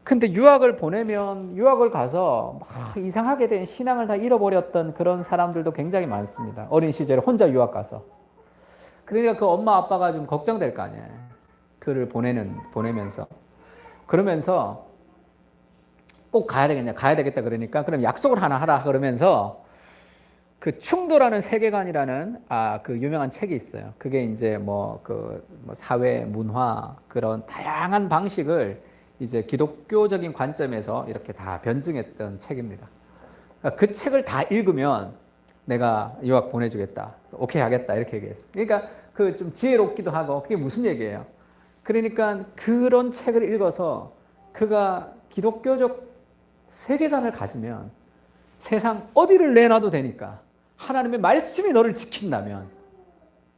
근데 유학을 보내면 유학을 가서 막 이상하게 된 신앙을 다 잃어버렸던 그런 사람들도 굉장히 많습니다. 어린 시절에 혼자 유학 가서. 그러니까 그 엄마 아빠가 좀 걱정될 거 아니에요. 그를 보내면서. 그러면서 꼭 가야 되겠냐, 가야 되겠다 그러니까 그럼 약속을 하나 하라 그러면서 그 충돌하는 세계관이라는 그 유명한 책이 있어요. 그게 이제 뭐 사회, 문화 그런 다양한 방식을 이제 기독교적인 관점에서 이렇게 다 변증했던 책입니다. 그러니까 그 책을 다 읽으면 내가 유학 보내주겠다, 오케이 하겠다 이렇게 얘기했어요. 그러니까 그 좀 지혜롭기도 하고 그게 무슨 얘기예요? 그러니까 그런 책을 읽어서 그가 기독교적 세계관을 가지면 세상 어디를 내놔도 되니까 하나님의 말씀이 너를 지킨다면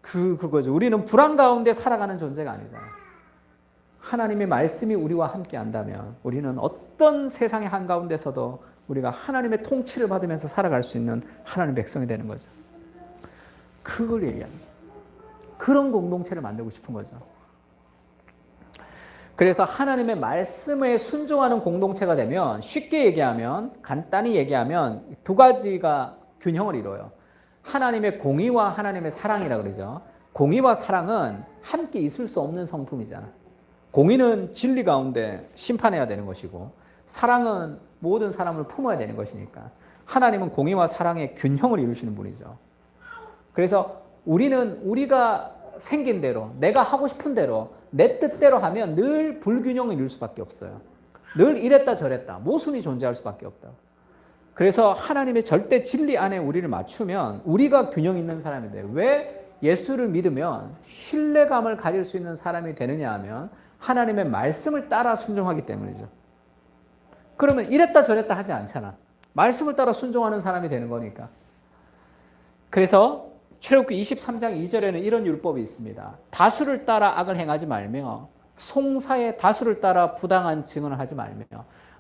그거죠. 우리는 불안 가운데 살아가는 존재가 아니잖아요. 하나님의 말씀이 우리와 함께 한다면 우리는 어떤 세상의 한가운데서도 우리가 하나님의 통치를 받으면서 살아갈 수 있는 하나님의 백성이 되는 거죠. 그걸 얘기합니다. 그런 공동체를 만들고 싶은 거죠. 그래서 하나님의 말씀에 순종하는 공동체가 되면 쉽게 얘기하면 간단히 얘기하면 두 가지가 균형을 이뤄요. 하나님의 공의와 하나님의 사랑이라고 그러죠. 공의와 사랑은 함께 있을 수 없는 성품이잖아. 공의는 진리 가운데 심판해야 되는 것이고 사랑은 모든 사람을 품어야 되는 것이니까 하나님은 공의와 사랑의 균형을 이루시는 분이죠. 그래서 우리는 우리가 생긴 대로 내가 하고 싶은 대로 내 뜻대로 하면 늘 불균형을 이룰 수밖에 없어요. 늘 이랬다 저랬다 모순이 존재할 수밖에 없다. 그래서 하나님의 절대 진리 안에 우리를 맞추면 우리가 균형 있는 사람이 돼요. 왜 예수를 믿으면 신뢰감을 가질 수 있는 사람이 되느냐 하면 하나님의 말씀을 따라 순종하기 때문이죠. 그러면 이랬다 저랬다 하지 않잖아. 말씀을 따라 순종하는 사람이 되는 거니까. 그래서 출애굽기 23장 2절에는 이런 율법이 있습니다. 다수를 따라 악을 행하지 말며 송사의 다수를 따라 부당한 증언을 하지 말며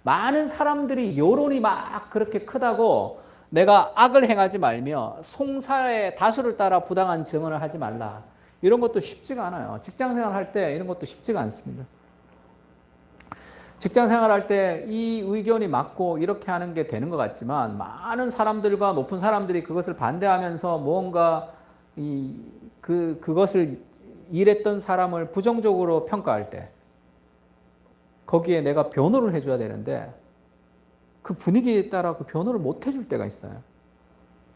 많은 사람들이 여론이 막 그렇게 크다고 내가 악을 행하지 말며 송사의 다수를 따라 부당한 증언을 하지 말라. 이런 것도 쉽지가 않아요. 직장생활 할 때 이런 것도 쉽지가 않습니다. 직장생활 할 때 이 의견이 맞고 이렇게 하는 게 되는 것 같지만 많은 사람들과 높은 사람들이 그것을 반대하면서 무언가 그것을 일했던 사람을 부정적으로 평가할 때 거기에 내가 변호를 해줘야 되는데 그 분위기에 따라 그 변호를 못 해줄 때가 있어요.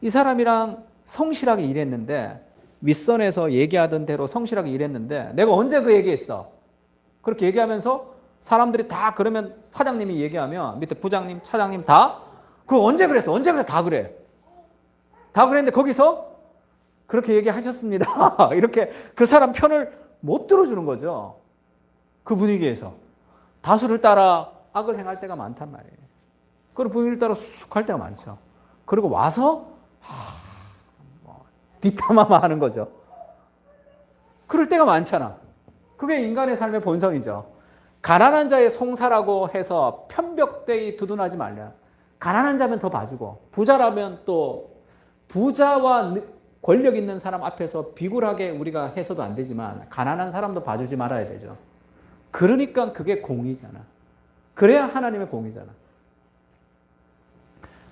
이 사람이랑 성실하게 일했는데 윗선에서 얘기하던 대로 성실하게 일했는데 내가 언제 그 얘기했어? 그렇게 얘기하면서 사람들이 다 그러면 사장님이 얘기하면 밑에 부장님, 차장님 다 그거 언제 그랬어? 언제 그랬어? 다 그래. 다 그랬는데 거기서 그렇게 얘기하셨습니다. 이렇게 그 사람 편을 못 들어주는 거죠. 그 분위기에서. 다수를 따라 악을 행할 때가 많단 말이에요. 그리고 분위기를 따라 쑥 할 때가 많죠. 그리고 와서 뒷담화만 하는 거죠. 그럴 때가 많잖아. 그게 인간의 삶의 본성이죠. 가난한 자의 송사라고 해서 편벽되이 두둔하지 말라. 가난한 자면 더 봐주고 부자라면 또 부자와 권력 있는 사람 앞에서 비굴하게 우리가 해서도 안 되지만 가난한 사람도 봐주지 말아야 되죠. 그러니까 그게 공의잖아. 그래야 하나님의 공의잖아.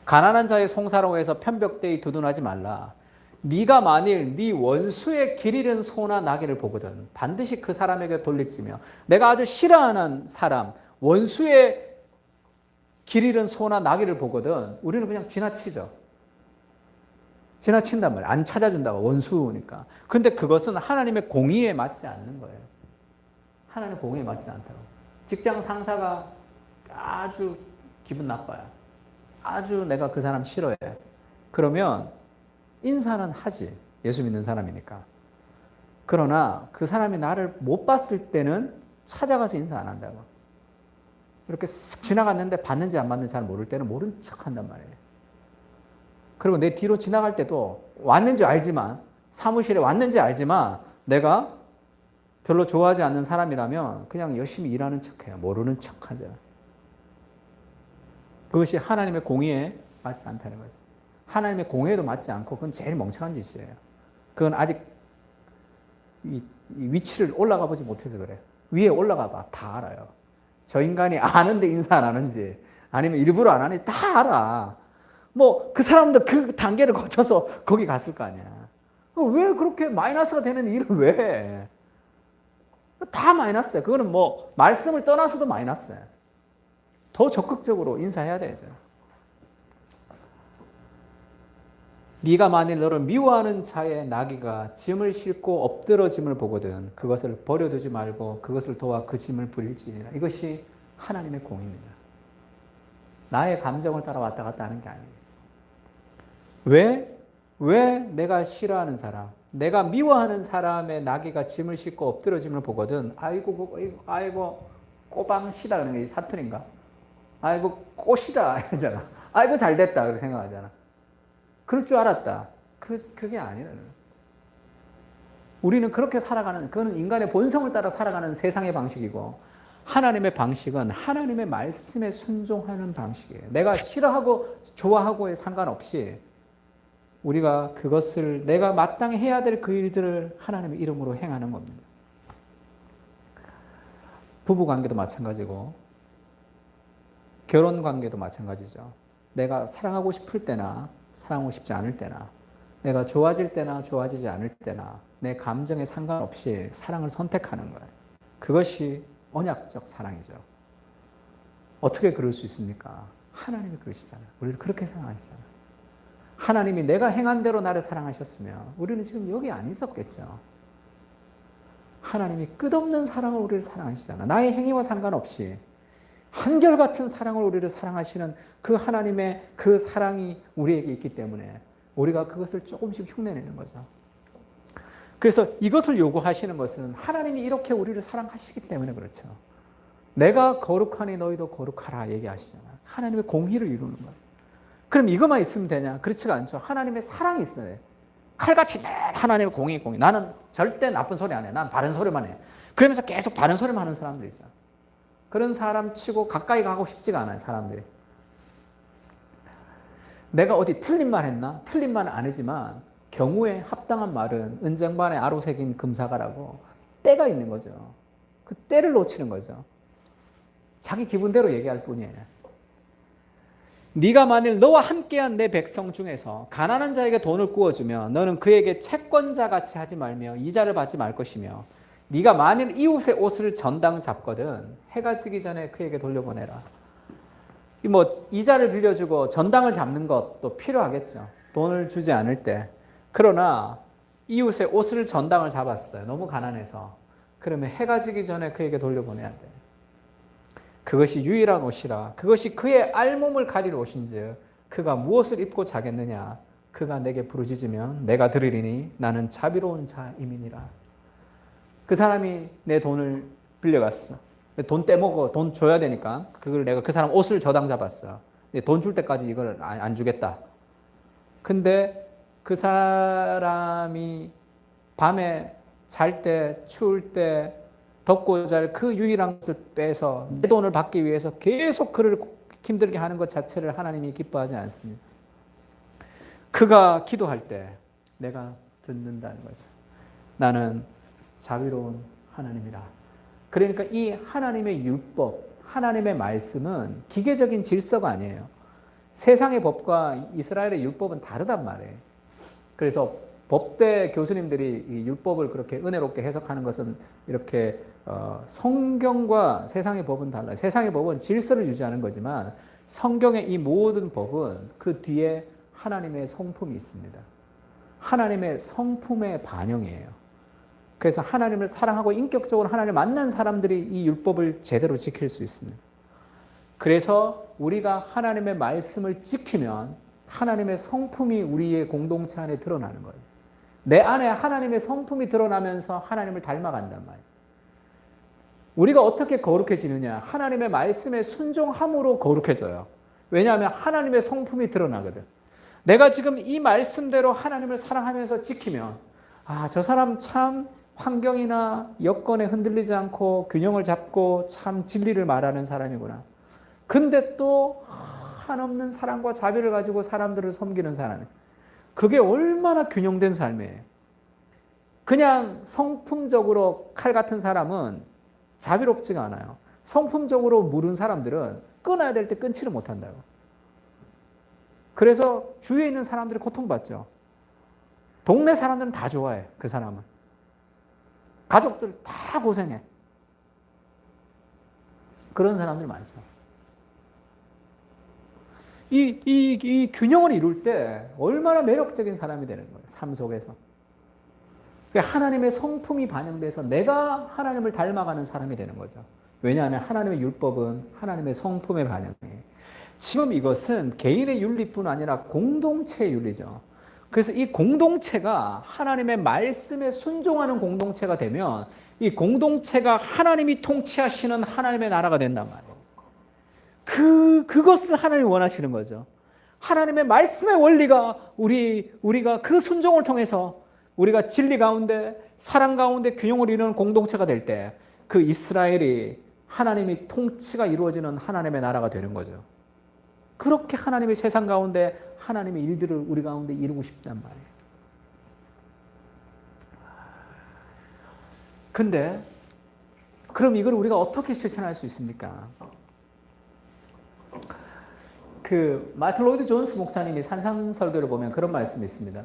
가난한 자의 송사라고 해서 편벽되이 두둔하지 말라. 네가 만일 네 원수의 길 잃은 소나 나귀를 보거든 반드시 그 사람에게 돌릴지며 내가 아주 싫어하는 사람 원수의 길 잃은 소나 나귀를 보거든 우리는 그냥 지나치죠. 지나친단 말이에요. 안 찾아준다고 원수니까. 근데 그것은 하나님의 공의에 맞지 않는 거예요. 하나님의 공의에 맞지 않다고. 직장 상사가 아주 기분 나빠요. 아주 내가 그 사람 싫어해. 그러면 인사는 하지. 예수 믿는 사람이니까. 그러나 그 사람이 나를 못 봤을 때는 찾아가서 인사 안 한다고. 이렇게 쓱 지나갔는데 봤는지 안 봤는지 잘 모를 때는 모른 척 한단 말이에요. 그리고 내 뒤로 지나갈 때도 왔는지 알지만 사무실에 왔는지 알지만 내가 별로 좋아하지 않는 사람이라면 그냥 열심히 일하는 척해요. 모르는 척하죠. 그것이 하나님의 공의에 맞지 않다는 거죠. 하나님의 공의에도 맞지 않고 그건 제일 멍청한 짓이에요. 그건 아직 이 위치를 올라가 보지 못해서 그래요. 위에 올라가 봐. 다 알아요. 저 인간이 아는데 인사 안 하는지 아니면 일부러 안 하는지 다 알아. 뭐 그 사람도 그 단계를 거쳐서 거기 갔을 거 아니야. 왜 그렇게 마이너스가 되는 일을 왜 해? 다 마이너스야. 그거는 뭐 말씀을 떠나서도 마이너스야. 더 적극적으로 인사해야 되죠. 네가 만일 너를 미워하는 자의 나귀가 짐을 싣고 엎드러짐을 보거든 그것을 버려두지 말고 그것을 도와 그 짐을 부릴지니라. 이것이 하나님의 공입니다. 나의 감정을 따라 왔다 갔다 하는 게 아니에요. 왜 내가 싫어하는 사람, 내가 미워하는 사람의 나귀가 짐을 싣고 엎드러짐을 보거든 아이고 꼬방시다 그러는 게 사투리인가? 아이고 꽃이다 이러잖아. 아이고 잘됐다 그렇게 생각하잖아. 그럴 줄 알았다. 그게 아니에요. 우리는 그렇게 살아가는, 그건 인간의 본성을 따라 살아가는 세상의 방식이고, 하나님의 방식은 하나님의 말씀에 순종하는 방식이에요. 내가 싫어하고 좋아하고에 상관없이 우리가 그것을 내가 마땅히 해야 될 그 일들을 하나님의 이름으로 행하는 겁니다. 부부 관계도 마찬가지고, 결혼 관계도 마찬가지죠. 내가 사랑하고 싶을 때나 사랑하고 싶지 않을 때나 내가 좋아질 때나 좋아지지 않을 때나 내 감정에 상관없이 사랑을 선택하는 거예요. 그것이 언약적 사랑이죠. 어떻게 그럴 수 있습니까? 하나님이 그러시잖아요. 우리를 그렇게 사랑하시잖아요. 하나님이 내가 행한 대로 나를 사랑하셨으면 우리는 지금 여기 안 있었겠죠. 하나님이 끝없는 사랑을 우리를 사랑하시잖아요. 나의 행위와 상관없이 한결같은 사랑을 우리를 사랑하시는 그 하나님의 그 사랑이 우리에게 있기 때문에 우리가 그것을 조금씩 흉내내는 거죠. 그래서 이것을 요구하시는 것은 하나님이 이렇게 우리를 사랑하시기 때문에 그렇죠. 내가 거룩하니 너희도 거룩하라 얘기하시잖아요. 하나님의 공의를 이루는 거예요. 그럼 이것만 있으면 되냐? 그렇지가 않죠. 하나님의 사랑이 있어야 돼요. 칼같이 늘 하나님의 공의. 나는 절대 나쁜 소리 안 해. 난 바른 소리만 해. 그러면서 계속 바른 소리만 하는 사람들 있죠. 그런 사람 치고 가까이 가고 싶지가 않아요, 사람들이. 내가 어디 틀린 말 했나? 틀린 말은 아니지만 경우에 합당한 말은 은쟁반에 아로 새긴 금사과라고 때가 있는 거죠. 그 때를 놓치는 거죠. 자기 기분대로 얘기할 뿐이에요. 네가 만일 너와 함께한 내 백성 중에서 가난한 자에게 돈을 구워주면 너는 그에게 채권자같이 하지 말며 이자를 받지 말 것이며 네가 만일 이웃의 옷을 전당 잡거든 해가 지기 전에 그에게 돌려보내라. 뭐 이자를 빌려주고 전당을 잡는 것도 필요하겠죠. 돈을 주지 않을 때. 그러나 이웃의 옷을 전당을 잡았어요. 너무 가난해서. 그러면 해가 지기 전에 그에게 돌려보내야 돼. 그것이 유일한 옷이라. 그것이 그의 알몸을 가릴 옷인즉 그가 무엇을 입고 자겠느냐. 그가 내게 부르짖으면 내가 들으리니 나는 자비로운 자임이니라. 그 사람이 내 돈을 빌려갔어. 돈 떼먹어. 돈 줘야 되니까. 그걸 내가 그 사람 옷을 저당 잡았어. 돈 줄 때까지 이걸 안 주겠다. 근데 그 사람이 밤에 잘 때, 추울 때, 덥고 잘 그 유일한 것을 빼서 내 돈을 받기 위해서 계속 그를 힘들게 하는 것 자체를 하나님이 기뻐하지 않습니다. 그가 기도할 때 내가 듣는다는 거죠. 나는 자비로운 하나님이라. 그러니까 이 하나님의 율법, 하나님의 말씀은 기계적인 질서가 아니에요. 세상의 법과 이스라엘의 율법은 다르단 말이에요. 그래서 법대 교수님들이 이 율법을 그렇게 은혜롭게 해석하는 것은 이렇게 성경과 세상의 법은 달라요. 세상의 법은 질서를 유지하는 거지만 성경의 이 모든 법은 그 뒤에 하나님의 성품이 있습니다. 하나님의 성품의 반영이에요. 그래서 하나님을 사랑하고 인격적으로 하나님을 만난 사람들이 이 율법을 제대로 지킬 수 있습니다. 그래서 우리가 하나님의 말씀을 지키면 하나님의 성품이 우리의 공동체 안에 드러나는 거예요. 내 안에 하나님의 성품이 드러나면서 하나님을 닮아간단 말이에요. 우리가 어떻게 거룩해지느냐? 하나님의 말씀에 순종함으로 거룩해져요. 왜냐하면 하나님의 성품이 드러나거든. 내가 지금 이 말씀대로 하나님을 사랑하면서 지키면 저 사람 참 환경이나 여건에 흔들리지 않고 균형을 잡고 참 진리를 말하는 사람이구나. 근데 또 한없는 사랑과 자비를 가지고 사람들을 섬기는 사람이에요. 그게 얼마나 균형된 삶이에요. 그냥 성품적으로 칼 같은 사람은 자비롭지가 않아요. 성품적으로 무른 사람들은 끊어야 될 때 끊지를 못한다고. 그래서 주위에 있는 사람들이 고통받죠. 동네 사람들은 다 좋아해, 그 사람은. 가족들 다 고생해. 그런 사람들이 많죠. 이 균형을 이룰 때 얼마나 매력적인 사람이 되는 거예요, 삶 속에서. 하나님의 성품이 반영돼서 내가 하나님을 닮아가는 사람이 되는 거죠. 왜냐하면 하나님의 율법은 하나님의 성품에 반영해요. 지금 이것은 개인의 윤리뿐 아니라 공동체의 윤리죠. 그래서 이 공동체가 하나님의 말씀에 순종하는 공동체가 되면 이 공동체가 하나님이 통치하시는 하나님의 나라가 된단 말이에요. 그것을 하나님이 원하시는 거죠. 하나님의 말씀의 원리가 우리가 그 순종을 통해서 우리가 진리 가운데 사랑 가운데 균형을 이루는 공동체가 될 때 그 이스라엘이 하나님이 통치가 이루어지는 하나님의 나라가 되는 거죠. 그렇게 하나님이 세상 가운데 하나님의 일들을 우리 가운데 이루고 싶단 말이에요. 근데 그럼 이걸 우리가 어떻게 실천할 수 있습니까? 마틴 로이드 존스 목사님이 산상설교를 보면 그런 말씀이 있습니다.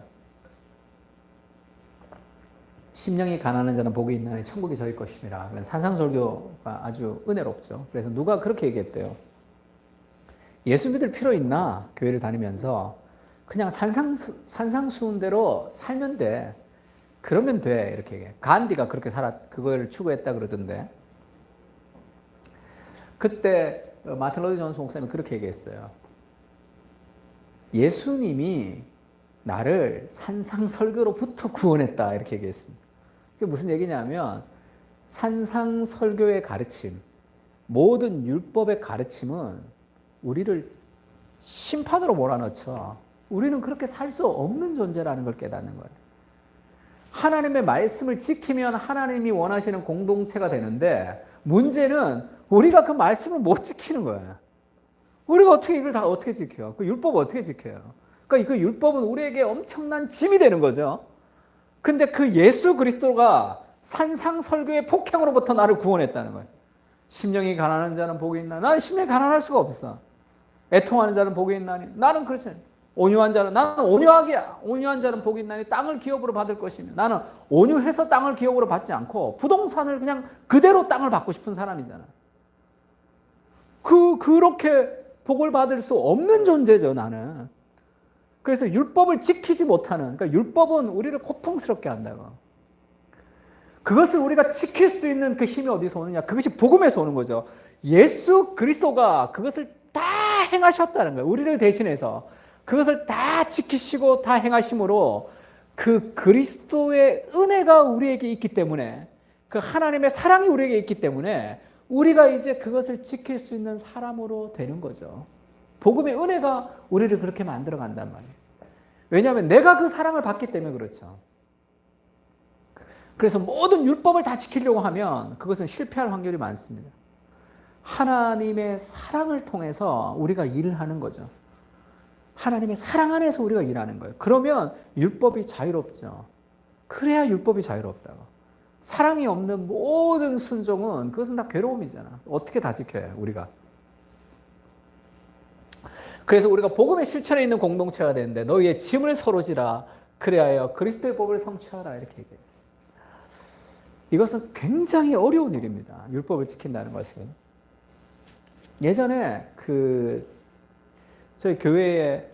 심령이 가난한 자는 복이 있나니 천국이 저희 것임이라. 산상설교가 아주 은혜롭죠. 그래서 누가 그렇게 얘기했대요. 예수 믿을 필요 있나? 교회를 다니면서 그냥 산상수훈 대로 살면 돼. 그러면 돼. 이렇게 얘기해. 간디가 그렇게 그걸 추구했다 그러던데. 그때 마틴 로이드 존스 목사님이 그렇게 얘기했어요. 예수님이 나를 산상설교로부터 구원했다. 이렇게 얘기했습니다. 그게 무슨 얘기냐면 산상설교의 가르침, 모든 율법의 가르침은 우리를 심판으로 몰아넣죠. 우리는 그렇게 살 수 없는 존재라는 걸 깨닫는 거예요. 하나님의 말씀을 지키면 하나님이 원하시는 공동체가 되는데 문제는 우리가 그 말씀을 못 지키는 거예요. 우리가 어떻게 이걸 다 어떻게 지켜요? 그 율법 어떻게 지켜요? 그러니까 그 율법은 우리에게 엄청난 짐이 되는 거죠. 근데 그 예수 그리스도가 산상설교의 폭행으로부터 나를 구원했다는 거예요. 심령이 가난한 자는 복이 있나? 나는 심령이 가난할 수가 없어. 애통하는 자는 복이 있나니? 나는 그렇지 않아. 온유한 자는 나는 온유하기야. 온유한 자는 복이 있나니 땅을 기업으로 받을 것이며 나는 온유해서 땅을 기업으로 받지 않고 부동산을 그냥 그대로 땅을 받고 싶은 사람이잖아. 그렇게 복을 받을 수 없는 존재죠, 나는. 그래서 율법을 지키지 못하는, 그러니까 율법은 우리를 고통스럽게 한다고. 그것을 우리가 지킬 수 있는 그 힘이 어디서 오느냐? 그것이 복음에서 오는 거죠. 예수 그리스도가 그것을 다 행하셨다는 거예요. 우리를 대신해서. 그것을 다 지키시고 다 행하심으로 그 그리스도의 은혜가 우리에게 있기 때문에, 그 하나님의 사랑이 우리에게 있기 때문에 우리가 이제 그것을 지킬 수 있는 사람으로 되는 거죠. 복음의 은혜가 우리를 그렇게 만들어 간단 말이에요. 왜냐하면 내가 그 사랑을 받기 때문에 그렇죠. 그래서 모든 율법을 다 지키려고 하면 그것은 실패할 확률이 많습니다. 하나님의 사랑을 통해서 우리가 일을 하는 거죠. 하나님의 사랑 안에서 우리가 일하는 거예요. 그러면 율법이 자유롭죠. 그래야 율법이 자유롭다고. 사랑이 없는 모든 순종은 그것은 다 괴로움이잖아. 어떻게 다 지켜야 우리가. 그래서 우리가 복음의 실천에 있는 공동체가 되는데 너희의 짐을 서로 지라 그래야 그리스도의 법을 성취하라 이렇게 얘기해요. 이것은 굉장히 어려운 일입니다. 율법을 지킨다는 것은. 예전에 저희 교회에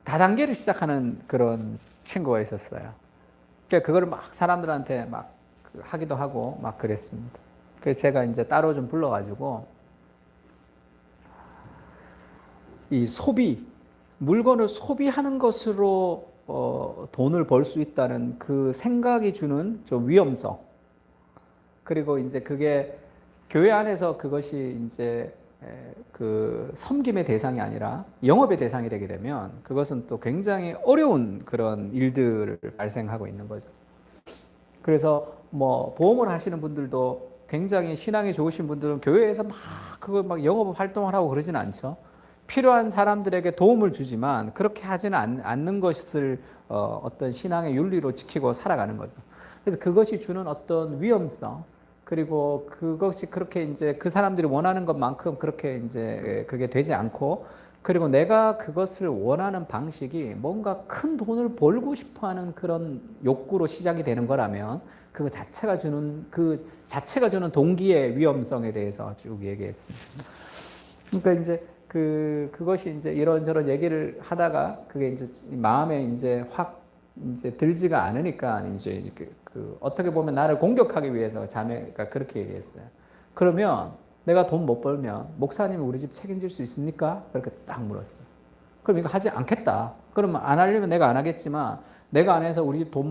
다단계를 시작하는 그런 친구가 있었어요. 그거를 막 사람들한테 막 하기도 하고 막 그랬습니다. 그래서 제가 이제 따로 좀 불러가지고 이 물건을 소비하는 것으로 돈을 벌 수 있다는 그 생각이 주는 좀 위험성. 그리고 이제 그게 교회 안에서 그것이 이제 그 섬김의 대상이 아니라 영업의 대상이 되게 되면 그것은 또 굉장히 어려운 그런 일들을 발생하고 있는 거죠. 그래서 뭐 보험을 하시는 분들도 굉장히 신앙이 좋으신 분들은 교회에서 막 영업 활동을 하고 그러진 않죠. 필요한 사람들에게 도움을 주지만 그렇게 하지는 않는 것을 어떤 신앙의 윤리로 지키고 살아가는 거죠. 그래서 그것이 주는 어떤 위험성, 그리고 그것이 그렇게 이제 그 사람들이 원하는 것만큼 그렇게 이제 그게 되지 않고, 그리고 내가 그것을 원하는 방식이 뭔가 큰 돈을 벌고 싶어 하는 그런 욕구로 시작이 되는 거라면 그 자체가 주는 동기의 위험성에 대해서 쭉 얘기했습니다. 그러니까 이제 그것이 이제 이런저런 얘기를 하다가 그게 이제 마음에 이제 확 이제 들지가 않으니까 이제 어떻게 보면 나를 공격하기 위해서 자매가 그렇게 얘기했어요. 그러면 내가 돈 못 벌면 목사님이 우리 집 책임질 수 있습니까? 그렇게 딱 물었어. 그럼 이거 하지 않겠다. 그러면 안 하려면 내가 안 하겠지만 내가 안 해서 우리 집 돈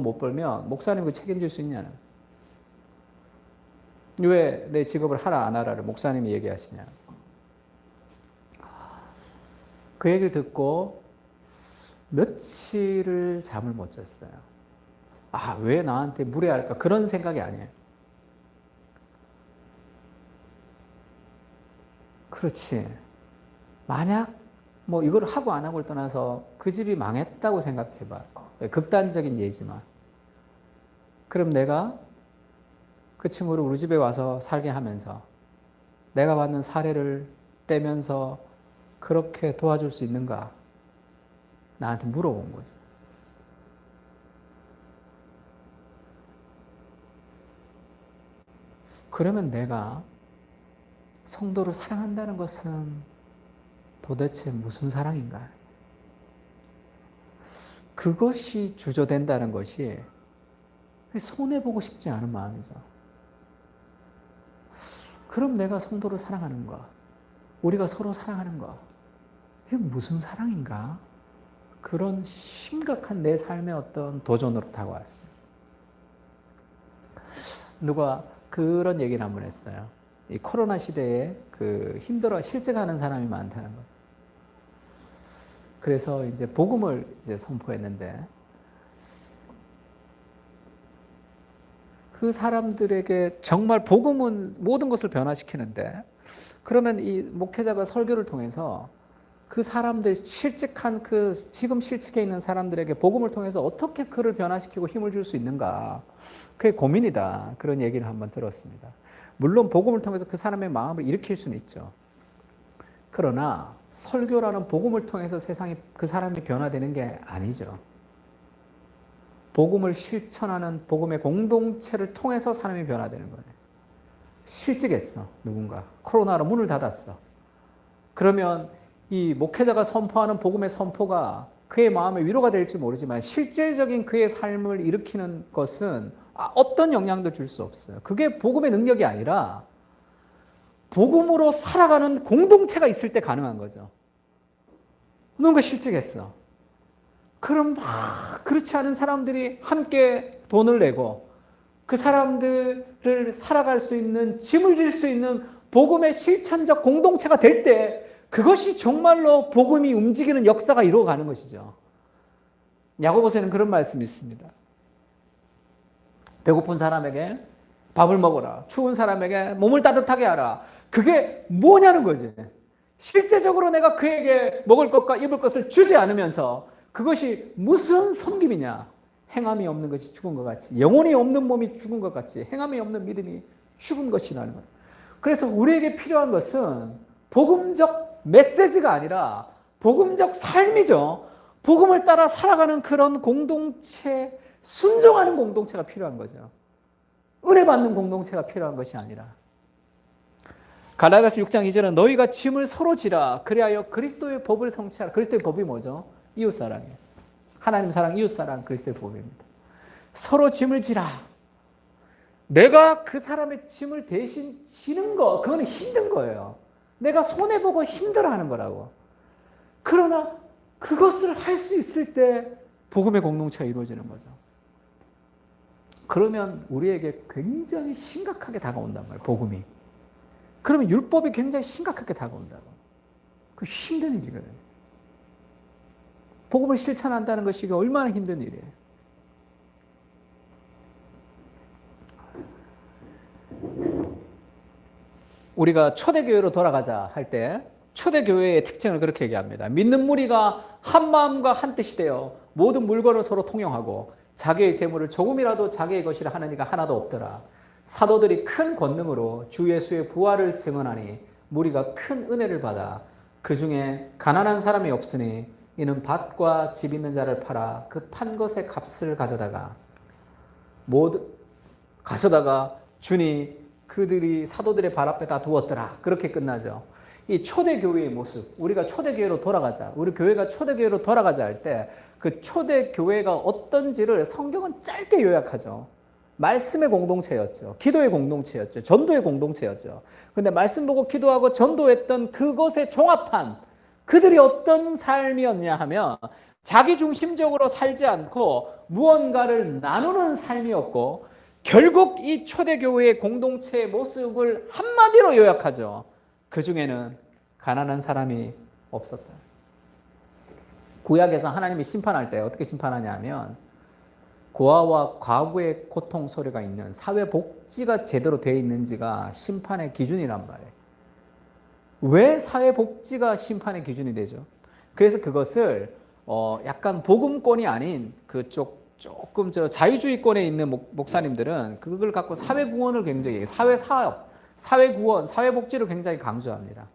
못 벌면 목사님 그 책임질 수 있냐는. 왜 내 직업을 하라 안 하라를 목사님이 얘기하시냐. 그 얘기를 듣고 며칠을 잠을 못 잤어요. 아, 왜 나한테 무례할까? 그런 생각이 아니에요. 그렇지. 만약 뭐 이걸 하고 안 하고를 떠나서 그 집이 망했다고 생각해봐. 극단적인 예지만. 그럼 내가 그 친구를 우리 집에 와서 살게 하면서 내가 받는 사례를 떼면서 그렇게 도와줄 수 있는가? 나한테 물어본 거죠. 그러면 내가 성도를 사랑한다는 것은 도대체 무슨 사랑인가? 그것이 주저된다는 것이 손해보고 싶지 않은 마음이죠. 그럼 내가 성도를 사랑하는 거, 우리가 서로 사랑하는 거, 이게 무슨 사랑인가? 그런 심각한 내 삶의 어떤 도전으로 다가왔어요. 누가 그런 얘기를 한번 했어요. 이 코로나 시대에 힘들어 실직하는 사람이 많다는 거. 그래서 이제 복음을 이제 선포했는데 그 사람들에게 정말 복음은 모든 것을 변화시키는데, 그러면 이 목회자가 설교를 통해서 그 사람들 실직한 지금 실직해 있는 사람들에게 복음을 통해서 어떻게 그를 변화시키고 힘을 줄 수 있는가? 그게 고민이다. 그런 얘기를 한번 들었습니다. 물론 복음을 통해서 그 사람의 마음을 일으킬 수는 있죠. 그러나 설교라는 복음을 통해서 세상이 그 사람이 변화되는 게 아니죠. 복음을 실천하는 복음의 공동체를 통해서 사람이 변화되는 거예요. 실직했어, 누군가. 코로나로 문을 닫았어. 그러면 이 목회자가 선포하는 복음의 선포가 그의 마음에 위로가 될지 모르지만 실질적인 그의 삶을 일으키는 것은 어떤 영향도 줄 수 없어요. 그게 복음의 능력이 아니라 복음으로 살아가는 공동체가 있을 때 가능한 거죠. 누군가 실직했어. 그럼 그렇지 않은 사람들이 함께 돈을 내고 그 사람들을 살아갈 수 있는, 짐을 질 수 있는 복음의 실천적 공동체가 될 때 그것이 정말로 복음이 움직이는 역사가 이루어가는 것이죠. 야고보서에는 그런 말씀이 있습니다. 배고픈 사람에게 밥을 먹어라. 추운 사람에게 몸을 따뜻하게 하라. 그게 뭐냐는 거지. 실제적으로 내가 그에게 먹을 것과 입을 것을 주지 않으면서 그것이 무슨 섬김이냐. 행함이 없는 것이 죽은 것 같이, 영혼이 없는 몸이 죽은 것 같이, 행함이 없는 믿음이 죽은 것이라는 거예요. 그래서 우리에게 필요한 것은 복음적 메시지가 아니라 복음적 삶이죠. 복음을 따라 살아가는 그런 공동체, 순종하는 공동체가 필요한 거죠. 은혜 받는 공동체가 필요한 것이 아니라. 갈라디아서 6장 2절은 너희가 짐을 서로 지라 그리하여 그리스도의 법을 성취하라. 그리스도의 법이 뭐죠? 이웃사랑이에요. 하나님 사랑, 이웃사랑, 그리스도의 법입니다. 서로 짐을 지라. 내가 그 사람의 짐을 대신 지는 거, 그거는 힘든 거예요. 내가 손해보고 힘들어하는 거라고. 그러나 그것을 할 수 있을 때 복음의 공동체가 이루어지는 거죠. 그러면 우리에게 굉장히 심각하게 다가온단 말이에요, 복음이. 그러면 율법이 굉장히 심각하게 다가온다고. 그 힘든 일이거든요. 복음을 실천한다는 것이 얼마나 힘든 일이에요. 우리가 초대교회로 돌아가자 할 때 초대교회의 특징을 그렇게 얘기합니다. 믿는 무리가 한 마음과 한 뜻이 되어 모든 물건을 서로 통용하고 자기의 재물을 조금이라도 자기의 것이라 하는 이가 하나도 없더라. 사도들이 큰 권능으로 주 예수의 부활을 증언하니 무리가 큰 은혜를 받아 그 중에 가난한 사람이 없으니 이는 밭과 집 있는 자를 팔아 그 판 것의 값을 가져다가 주니 그들이 사도들의 발 앞에 다 두었더라. 그렇게 끝나죠. 이 초대교회의 모습, 우리가 초대교회로 돌아가자, 우리 교회가 초대교회로 돌아가자 할 때 그 초대교회가 어떤지를 성경은 짧게 요약하죠. 말씀의 공동체였죠. 기도의 공동체였죠. 전도의 공동체였죠. 근데 말씀 보고 기도하고 전도했던 그것에 종합한 그들이 어떤 삶이었냐 하면 자기중심적으로 살지 않고 무언가를 나누는 삶이었고, 결국 이 초대교회의 공동체의 모습을 한마디로 요약하죠. 그 중에는 가난한 사람이 없었다. 구약에서 하나님이 심판할 때 어떻게 심판하냐 하면 고아와 과부의 고통 소리가 있는 사회복지가 제대로 되어 있는지가 심판의 기준이란 말이에요. 왜 사회복지가 심판의 기준이 되죠? 그래서 그것을 약간 복음권이 아닌 그쪽 조금 자유주의권에 있는 목사님들은 그걸 갖고 사회구원을 굉장히, 사회사업, 사회구원, 사회복지를 굉장히 강조합니다.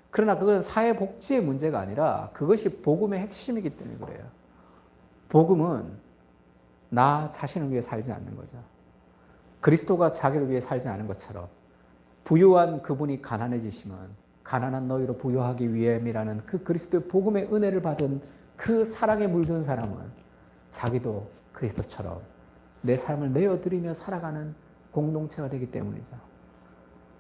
그러나 그건 사회복지의 문제가 아니라 그것이 복음의 핵심이기 때문에 그래요. 복음은 나 자신을 위해 살지 않는 거죠. 그리스도가 자기를 위해 살지 않은 것처럼 부유한 그분이 가난해지시면 가난한 너희로 부유하기 위함이라는 그 그리스도의 복음의 은혜를 받은 그 사랑에 물든 사람은 자기도 그리스도처럼 내 삶을 내어드리며 살아가는 공동체가 되기 때문이죠.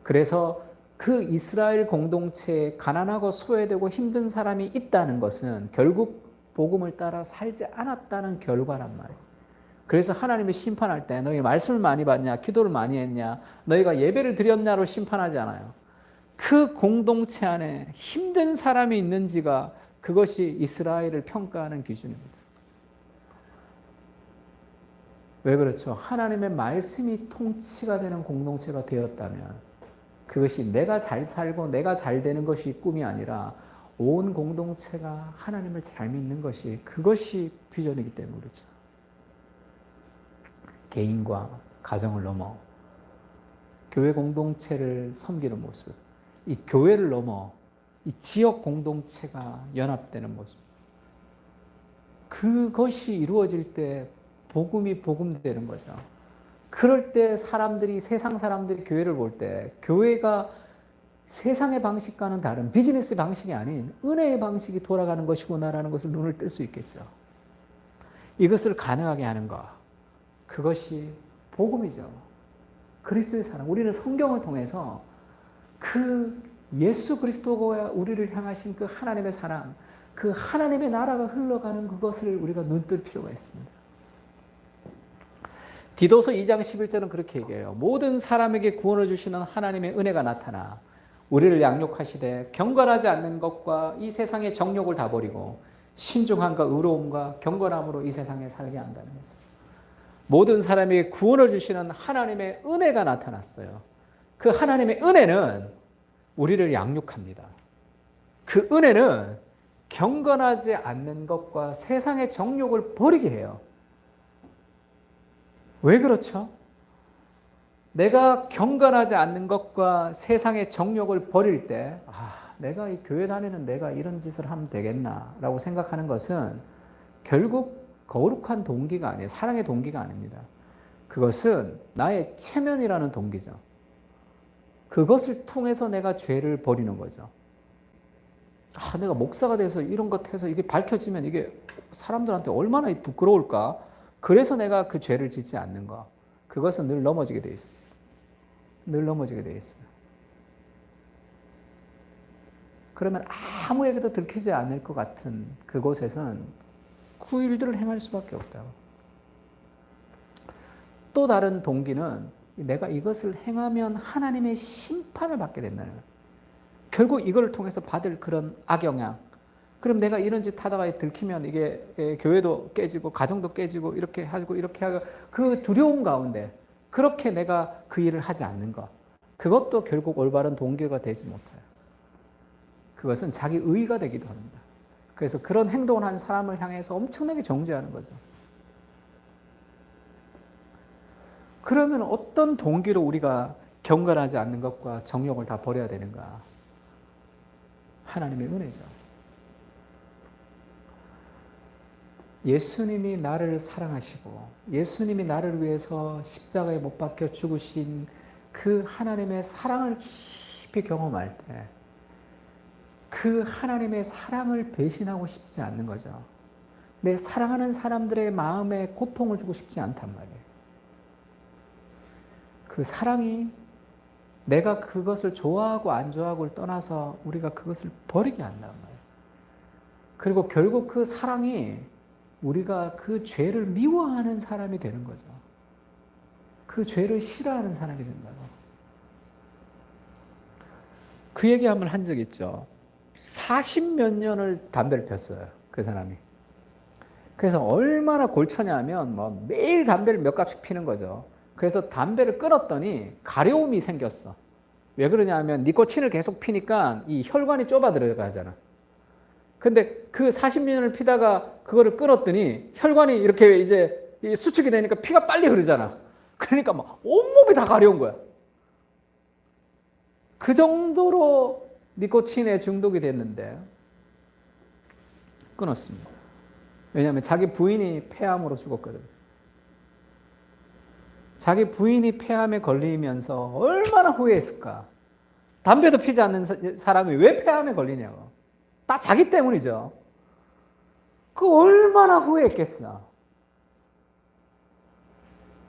그래서 그 이스라엘 공동체에 가난하고 소외되고 힘든 사람이 있다는 것은 결국 복음을 따라 살지 않았다는 결과란 말이에요. 그래서 하나님이 심판할 때 너희 말씀을 많이 받냐, 기도를 많이 했냐, 너희가 예배를 드렸냐로 심판하지 않아요. 그 공동체 안에 힘든 사람이 있는지가 그것이 이스라엘을 평가하는 기준입니다. 왜 그렇죠? 하나님의 말씀이 통치가 되는 공동체가 되었다면 그것이 내가 잘 살고 내가 잘 되는 것이 꿈이 아니라 온 공동체가 하나님을 잘 믿는 것이, 그것이 비전이기 때문에 그렇죠. 개인과 가정을 넘어 교회 공동체를 섬기는 모습, 이 교회를 넘어 이 지역 공동체가 연합되는 모습, 그것이 이루어질 때 복음이 복음되는 거죠. 그럴 때 세상 사람들이 교회를 볼 때 교회가 세상의 방식과는 다른 비즈니스 방식이 아닌 은혜의 방식이 돌아가는 것이구나라는 것을 눈을 뜰 수 있겠죠. 이것을 가능하게 하는 것, 그것이 복음이죠. 그리스도의 사랑. 우리는 성경을 통해서 그 예수 그리스도가 우리를 향하신 그 하나님의 사랑, 그 하나님의 나라가 흘러가는 그것을 우리가 눈뜰 필요가 있습니다. 디도서 2장 11절은 그렇게 얘기해요. 모든 사람에게 구원을 주시는 하나님의 은혜가 나타나 우리를 양육하시되 경건하지 않는 것과 이 세상의 정욕을 다 버리고 신중함과 의로움과 경건함으로 이 세상에 살게 한다는 거죠. 모든 사람에게 구원을 주시는 하나님의 은혜가 나타났어요. 그 하나님의 은혜는 우리를 양육합니다. 그 은혜는 경건하지 않는 것과 세상의 정욕을 버리게 해요. 왜 그렇죠? 내가 경건하지 않는 것과 세상의 정욕을 버릴 때, 내가 이 교회 다니는 내가 이런 짓을 하면 되겠나라고 생각하는 것은 결국 거룩한 동기가 아니에요. 사랑의 동기가 아닙니다. 그것은 나의 체면이라는 동기죠. 그것을 통해서 내가 죄를 버리는 거죠. 내가 목사가 돼서 이런 것 해서 이게 밝혀지면 이게 사람들한테 얼마나 부끄러울까? 그래서 내가 그 죄를 짓지 않는 것. 그것은 늘 넘어지게 되어 있습니다. 늘 넘어지게 되어 있어요. 그러면 아무에게도 들키지 않을 것 같은 그곳에서는 그 일들을 행할 수밖에 없다고. 또 다른 동기는 내가 이것을 행하면 하나님의 심판을 받게 된다는 거예요. 결국 이걸 통해서 받을 그런 악영향. 그럼 내가 이런 짓 하다가 들키면 이게 교회도 깨지고 가정도 깨지고 이렇게 하고 그 두려움 가운데 그렇게 내가 그 일을 하지 않는 것. 그것도 결국 올바른 동기가 되지 못해요. 그것은 자기 의의가 되기도 합니다. 그래서 그런 행동을 한 사람을 향해서 엄청나게 정죄하는 거죠. 그러면 어떤 동기로 우리가 경건하지 않는 것과 정욕을 다 버려야 되는가? 하나님의 은혜죠. 예수님이 나를 사랑하시고 예수님이 나를 위해서 십자가에 못 박혀 죽으신 그 하나님의 사랑을 깊이 경험할 때 그 하나님의 사랑을 배신하고 싶지 않는 거죠. 내 사랑하는 사람들의 마음에 고통을 주고 싶지 않단 말이에요. 그 사랑이 내가 그것을 좋아하고 안 좋아하고를 떠나서 우리가 그것을 버리게 한단 말이에요. 그리고 결국 그 사랑이 우리가 그 죄를 미워하는 사람이 되는 거죠. 그 죄를 싫어하는 사람이 된다고. 그 얘기 한번 한 적 있죠. 40몇 년을 담배를 폈어요. 그 사람이. 그래서 얼마나 골처냐면 뭐 매일 담배를 몇 갑씩 피는 거죠. 그래서 담배를 끊었더니 가려움이 생겼어. 왜 그러냐 하면 니코틴을 계속 피니까 이 혈관이 좁아 들어가잖아. 근데 그 40년을 피다가 그거를 끊었더니 혈관이 이렇게 이제 수축이 되니까 피가 빨리 흐르잖아. 그러니까 막 온몸이 다 가려운 거야. 그 정도로 니코틴에 중독이 됐는데 끊었습니다. 왜냐하면 자기 부인이 폐암으로 죽었거든. 자기 부인이 폐암에 걸리면서 얼마나 후회했을까. 담배도 피지 않는 사람이 왜 폐암에 걸리냐고. 다 자기 때문이죠. 그 얼마나 후회했겠어.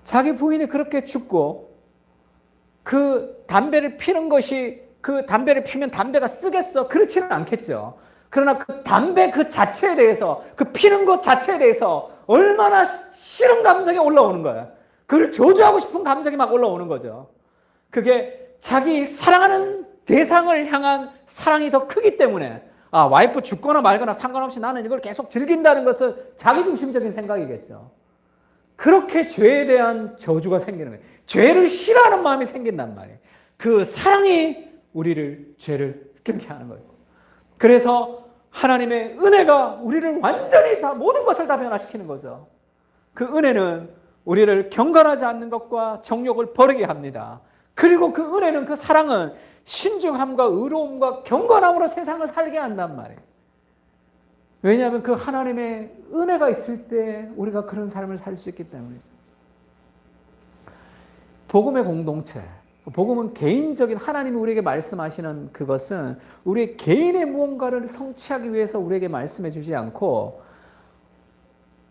자기 부인이 그렇게 죽고 그 담배를 피는 것이 그 담배를 피면 담배가 쓰겠어? 그렇지는 않겠죠. 그러나 그 담배 그 자체에 대해서 그 피는 것 자체에 대해서 얼마나 싫은 감정이 올라오는 거야. 그걸 저주하고 싶은 감정이 막 올라오는 거죠. 그게 자기 사랑하는 대상을 향한 사랑이 더 크기 때문에 와이프 죽거나 말거나 상관없이 나는 이걸 계속 즐긴다는 것은 자기중심적인 생각이겠죠. 그렇게 죄에 대한 저주가 생기는 거예요. 죄를 싫어하는 마음이 생긴단 말이에요. 그 사랑이 우리를 죄를 끊게 하는 거죠. 그래서 하나님의 은혜가 우리를 완전히 다 모든 것을 다 변화시키는 거죠. 그 은혜는 우리를 경건하지 않는 것과 정욕을 버리게 합니다. 그리고 그 은혜는 그 사랑은 신중함과 의로움과 경건함으로 세상을 살게 한단 말이에요. 왜냐하면 그 하나님의 은혜가 있을 때 우리가 그런 삶을 살 수 있기 때문이죠. 복음의 공동체. 복음은 개인적인 하나님이 우리에게 말씀하시는 그것은 우리 개인의 무언가를 성취하기 위해서 우리에게 말씀해 주지 않고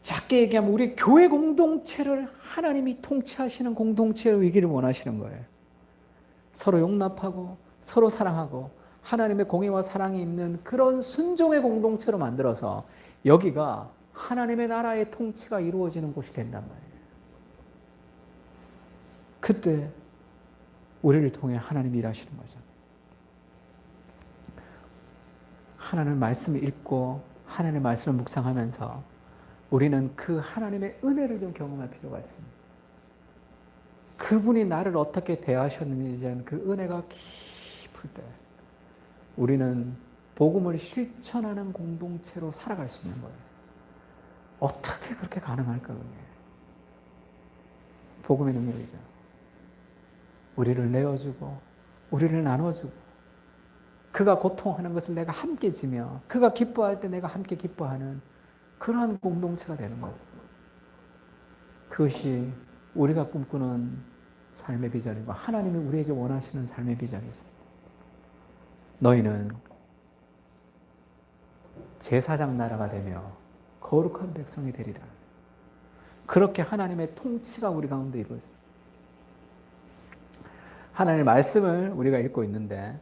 작게 얘기하면 우리 교회 공동체를 하나님이 통치하시는 공동체로 이기를 원하시는 거예요. 서로 용납하고 서로 사랑하고 하나님의 공의와 사랑이 있는 그런 순종의 공동체로 만들어서 여기가 하나님의 나라의 통치가 이루어지는 곳이 된단 말이에요. 그때 우리를 통해 하나님이 일하시는 거죠. 하나님의 말씀을 읽고 하나님의 말씀을 묵상하면서 우리는 그 하나님의 은혜를 좀 경험할 필요가 있습니다. 그분이 나를 어떻게 대하셨는지에 대한 그 은혜가 깊을 때 우리는 복음을 실천하는 공동체로 살아갈 수 있는 거예요. 어떻게 그렇게 가능할까? 그게 복음의 능력이죠. 우리를 내어주고 우리를 나눠주고 그가 고통하는 것을 내가 함께 지며 그가 기뻐할 때 내가 함께 기뻐하는 그러한 공동체가 되는 거예요. 그것이 우리가 꿈꾸는 삶의 비전이고 하나님이 우리에게 원하시는 삶의 비전이죠. 너희는 제사장 나라가 되며 거룩한 백성이 되리라. 그렇게 하나님의 통치가 우리 가운데 이루어져요. 하나님의 말씀을 우리가 읽고 있는데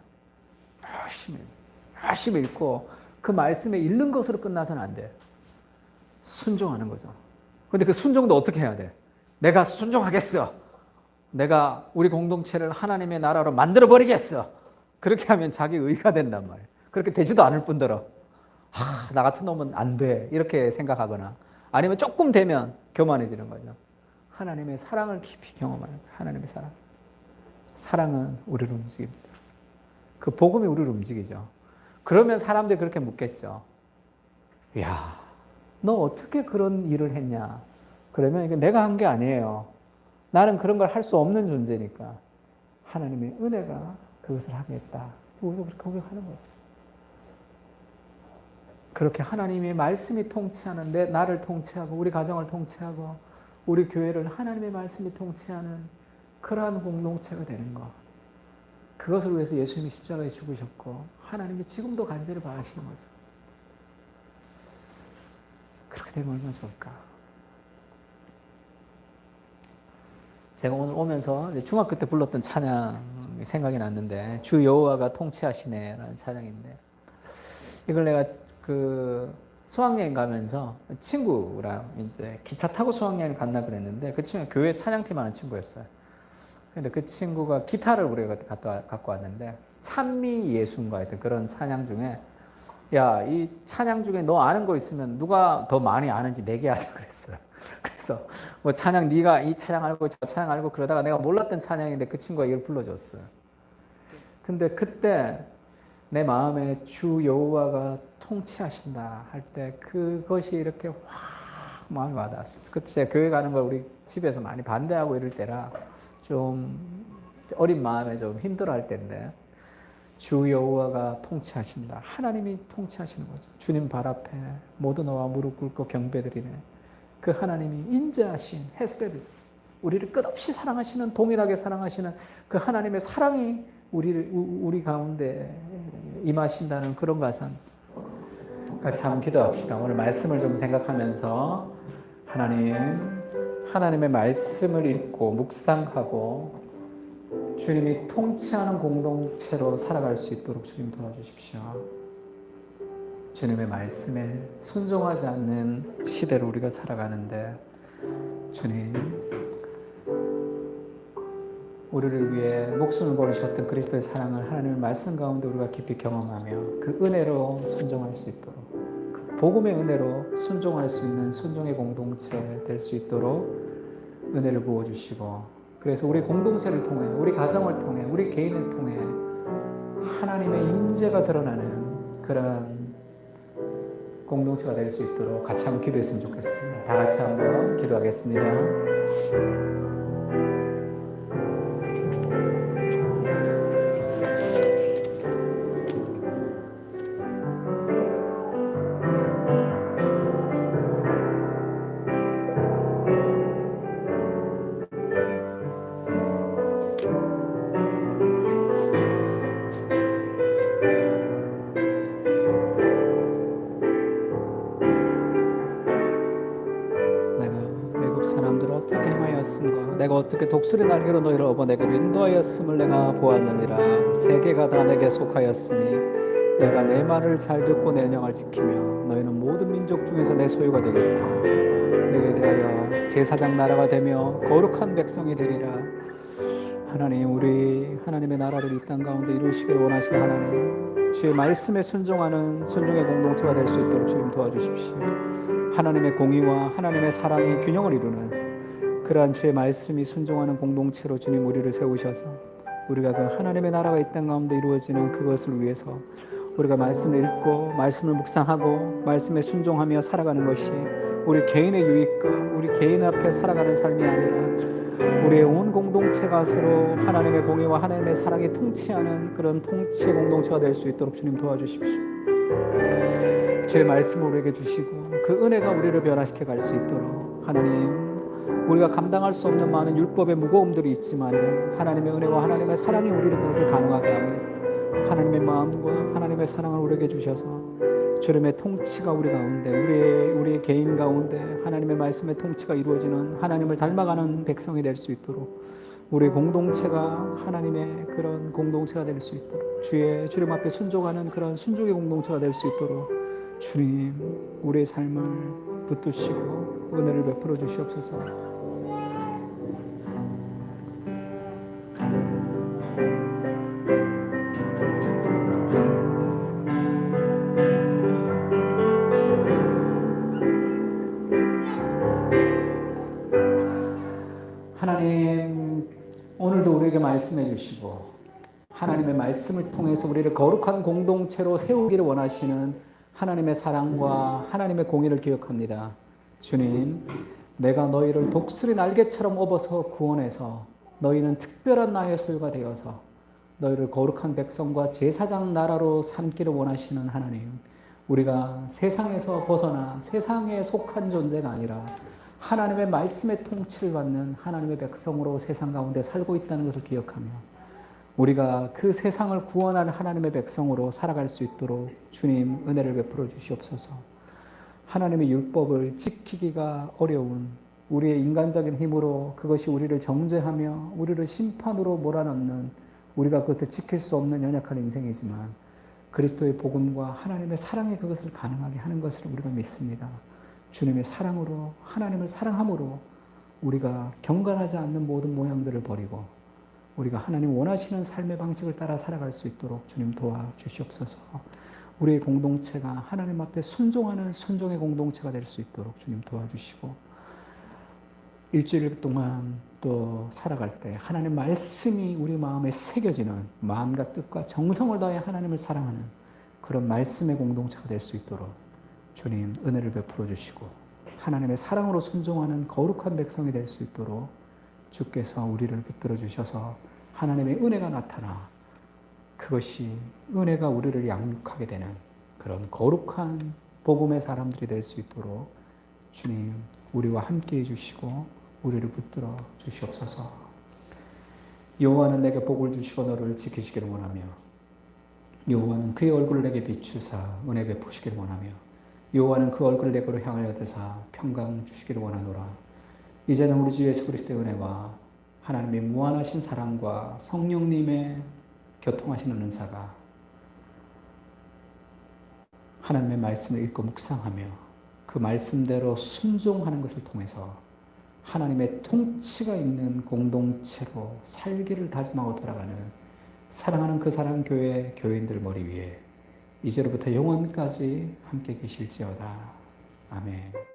열심히 읽고 그 말씀에 읽는 것으로 끝나서는 안 돼. 순종하는 거죠. 그런데 그 순종도 어떻게 해야 돼? 내가 순종하겠어. 내가 우리 공동체를 하나님의 나라로 만들어버리겠어. 그렇게 하면 자기 의가 된단 말이에요. 그렇게 되지도 않을 뿐더러 나 같은 놈은 안 돼. 이렇게 생각하거나 아니면 조금 되면 교만해지는 거죠. 하나님의 사랑을 깊이 경험하는 거예요. 하나님의 사랑. 사랑은 우리를 움직입니다. 그 복음이 우리를 움직이죠. 그러면 사람들이 그렇게 묻겠죠. 야, 너 어떻게 그런 일을 했냐? 그러면 이게 내가 한 게 아니에요. 나는 그런 걸 할 수 없는 존재니까 하나님의 은혜가 그것을 하겠다. 우리가 그렇게 고백하는 거죠. 그렇게 하나님의 말씀이 통치하는데 나를 통치하고 우리 가정을 통치하고 우리 교회를 하나님의 말씀이 통치하는 그러한 공동체가 되는 것. 그것을 위해서 예수님이 십자가에 죽으셨고 하나님이 지금도 간절히 바라시는 거죠. 그렇게 되면 얼마나 좋을까. 제가 오늘 오면서 중학교 때 불렀던 찬양이 생각이 났는데 주 여호와가 통치하시네 라는 찬양인데 이걸 내가 수학여행 가면서 친구랑 이제 기차 타고 수학여행 갔나 그랬는데 그 친구가 교회 찬양팀 하는 친구였어요. 근데 그 친구가 기타를 우리가 갖고 왔는데 찬미 예수인가 하여튼 그런 찬양 중에 야, 이 찬양 중에 너 아는 거 있으면 누가 더 많이 아는지 내게 하자 그랬어요. 그래서 뭐 찬양 네가 이 찬양 알고 저 찬양 알고 그러다가 내가 몰랐던 찬양인데 그 친구가 이걸 불러줬어요. 근데 그때 내 마음에 주 여호와가 통치하신다 할 때 그것이 이렇게 확 마음에 와닿았어요. 그때 제가 교회 가는 걸 우리 집에서 많이 반대하고 이럴 때라 좀 어린 마음에 좀 힘들어할 때인데 주 여호와가 통치하신다. 하나님이 통치하시는 거죠. 주님 발 앞에 모두 나와 무릎 꿇고 경배드리네. 그 하나님이 인자하신 헤세드죠. 우리를 끝없이 사랑하시는 동일하게 사랑하시는 그 하나님의 사랑이 우리 가운데 임하신다는 그런 가상. 같이 한번 기도합시다. 오늘 말씀을 좀 생각하면서 하나님의 말씀을 읽고 묵상하고 주님이 통치하는 공동체로 살아갈 수 있도록 주님 도와주십시오. 주님의 말씀에 순종하지 않는 시대로 우리가 살아가는데 주님 우리를 위해 목숨을 버리셨던 그리스도의 사랑을 하나님의 말씀 가운데 우리가 깊이 경험하며 그 은혜로 순종할 수 있도록 그 복음의 은혜로 순종할 수 있는 순종의 공동체 될 수 있도록 은혜를 부어주시고 그래서 우리 공동체를 통해 우리 가정을 통해 우리 개인을 통해 하나님의 임재가 드러나는 그런 공동체가 될 수 있도록 같이 한번 기도했으면 좋겠습니다. 다 같이 한번 기도하겠습니다. 내가 어떻게 독수리 날개로 너희를 업어내기로 인도하였음을 내가 보았느니라. 세계가 다 내게 속하였으니 내가 내 말을 잘 듣고 내 명을 지키며 너희는 모든 민족 중에서 내 소유가 되겠고 내게 대하여 제사장 나라가 되며 거룩한 백성이 되리라. 하나님, 우리 하나님의 나라를 이 땅 가운데 이루시기를 원하시는 하나님, 주의 말씀에 순종하는 순종의 공동체가 될 수 있도록 주님 도와주십시오. 하나님의 공의와 하나님의 사랑이 균형을 이루는 그러한 주의 말씀이 순종하는 공동체로 주님 우리를 세우셔서 우리가 그 하나님의 나라가 이 땅 가운데 이루어지는 그것을 위해서 우리가 말씀을 읽고 말씀을 묵상하고 말씀에 순종하며 살아가는 것이 우리 개인의 유익과 우리 개인 앞에 살아가는 삶이 아니라 우리의 온 공동체가 서로 하나님의 공의와 하나님의 사랑이 통치하는 그런 통치의 공동체가 될 수 있도록 주님 도와주십시오. 주의 말씀을 우리에게 주시고 그 은혜가 우리를 변화시켜 갈 수 있도록 하나님, 우리가 감당할 수 없는 많은 율법의 무거움들이 있지만 하나님의 은혜와 하나님의 사랑이 우리를 그것을 가능하게 합니다. 하나님의 마음과 하나님의 사랑을 우리에게 주셔서 주님의 통치가 우리 가운데 우리의 개인 가운데 하나님의 말씀의 통치가 이루어지는 하나님을 닮아가는 백성이 될 수 있도록 우리 공동체가 하나님의 그런 공동체가 될 수 있도록 주님 앞에 순종하는 그런 순종의 공동체가 될 수 있도록 주님 우리의 삶을 붙드시고 은혜를 베풀어 주시옵소서. 하나님, 오늘도 우리에게 말씀해 주시고 하나님의 말씀을 통해서 우리를 거룩한 공동체로 세우기를 원하시는 하나님의 사랑과 하나님의 공의를 기억합니다. 주님, 내가 너희를 독수리 날개처럼 업어서 구원해서 너희는 특별한 나의 소유가 되어서 너희를 거룩한 백성과 제사장 나라로 삼기를 원하시는 하나님, 우리가 세상에서 벗어나 세상에 속한 존재가 아니라 하나님의 말씀의 통치를 받는 하나님의 백성으로 세상 가운데 살고 있다는 것을 기억하며 우리가 그 세상을 구원하는 하나님의 백성으로 살아갈 수 있도록 주님 은혜를 베풀어 주시옵소서. 하나님의 율법을 지키기가 어려운 우리의 인간적인 힘으로 그것이 우리를 정죄하며 우리를 심판으로 몰아넣는, 우리가 그것을 지킬 수 없는 연약한 인생이지만 그리스도의 복음과 하나님의 사랑이 그것을 가능하게 하는 것을 우리가 믿습니다. 주님의 사랑으로, 하나님을 사랑함으로 우리가 경건하지 않는 모든 모양들을 버리고 우리가 하나님 원하시는 삶의 방식을 따라 살아갈 수 있도록 주님 도와주시옵소서. 우리의 공동체가 하나님 앞에 순종하는 순종의 공동체가 될 수 있도록 주님 도와주시고, 일주일 동안 또 살아갈 때 하나님 말씀이 우리 마음에 새겨지는, 마음과 뜻과 정성을 다해 하나님을 사랑하는 그런 말씀의 공동체가 될 수 있도록 주님 은혜를 베풀어 주시고, 하나님의 사랑으로 순종하는 거룩한 백성이 될 수 있도록 주께서 우리를 붙들어 주셔서 하나님의 은혜가 나타나 그것이 은혜가 우리를 양육하게 되는 그런 거룩한 복음의 사람들이 될 수 있도록 주님 우리와 함께 해주시고 우리를 붙들어 주시옵소서. 여호와는 내게 복을 주시고 너를 지키시기를 원하며 여호와는 그의 얼굴을 내게 비추사 은혜 베푸시기를 원하며 여호와는 그 얼굴을 내게로 향하여 드사 평강 주시기를 원하노라. 이제는 우리 주 예수 그리스도의 은혜와 하나님의 무한하신 사랑과 성령님의 교통하시는 은사가 하나님의 말씀을 읽고 묵상하며 그 말씀대로 순종하는 것을 통해서 하나님의 통치가 있는 공동체로 살기를 다짐하고 돌아가는 사랑하는 그 사랑교회 교인들 머리 위에 이제로부터 영원까지 함께 계실지어다. 아멘.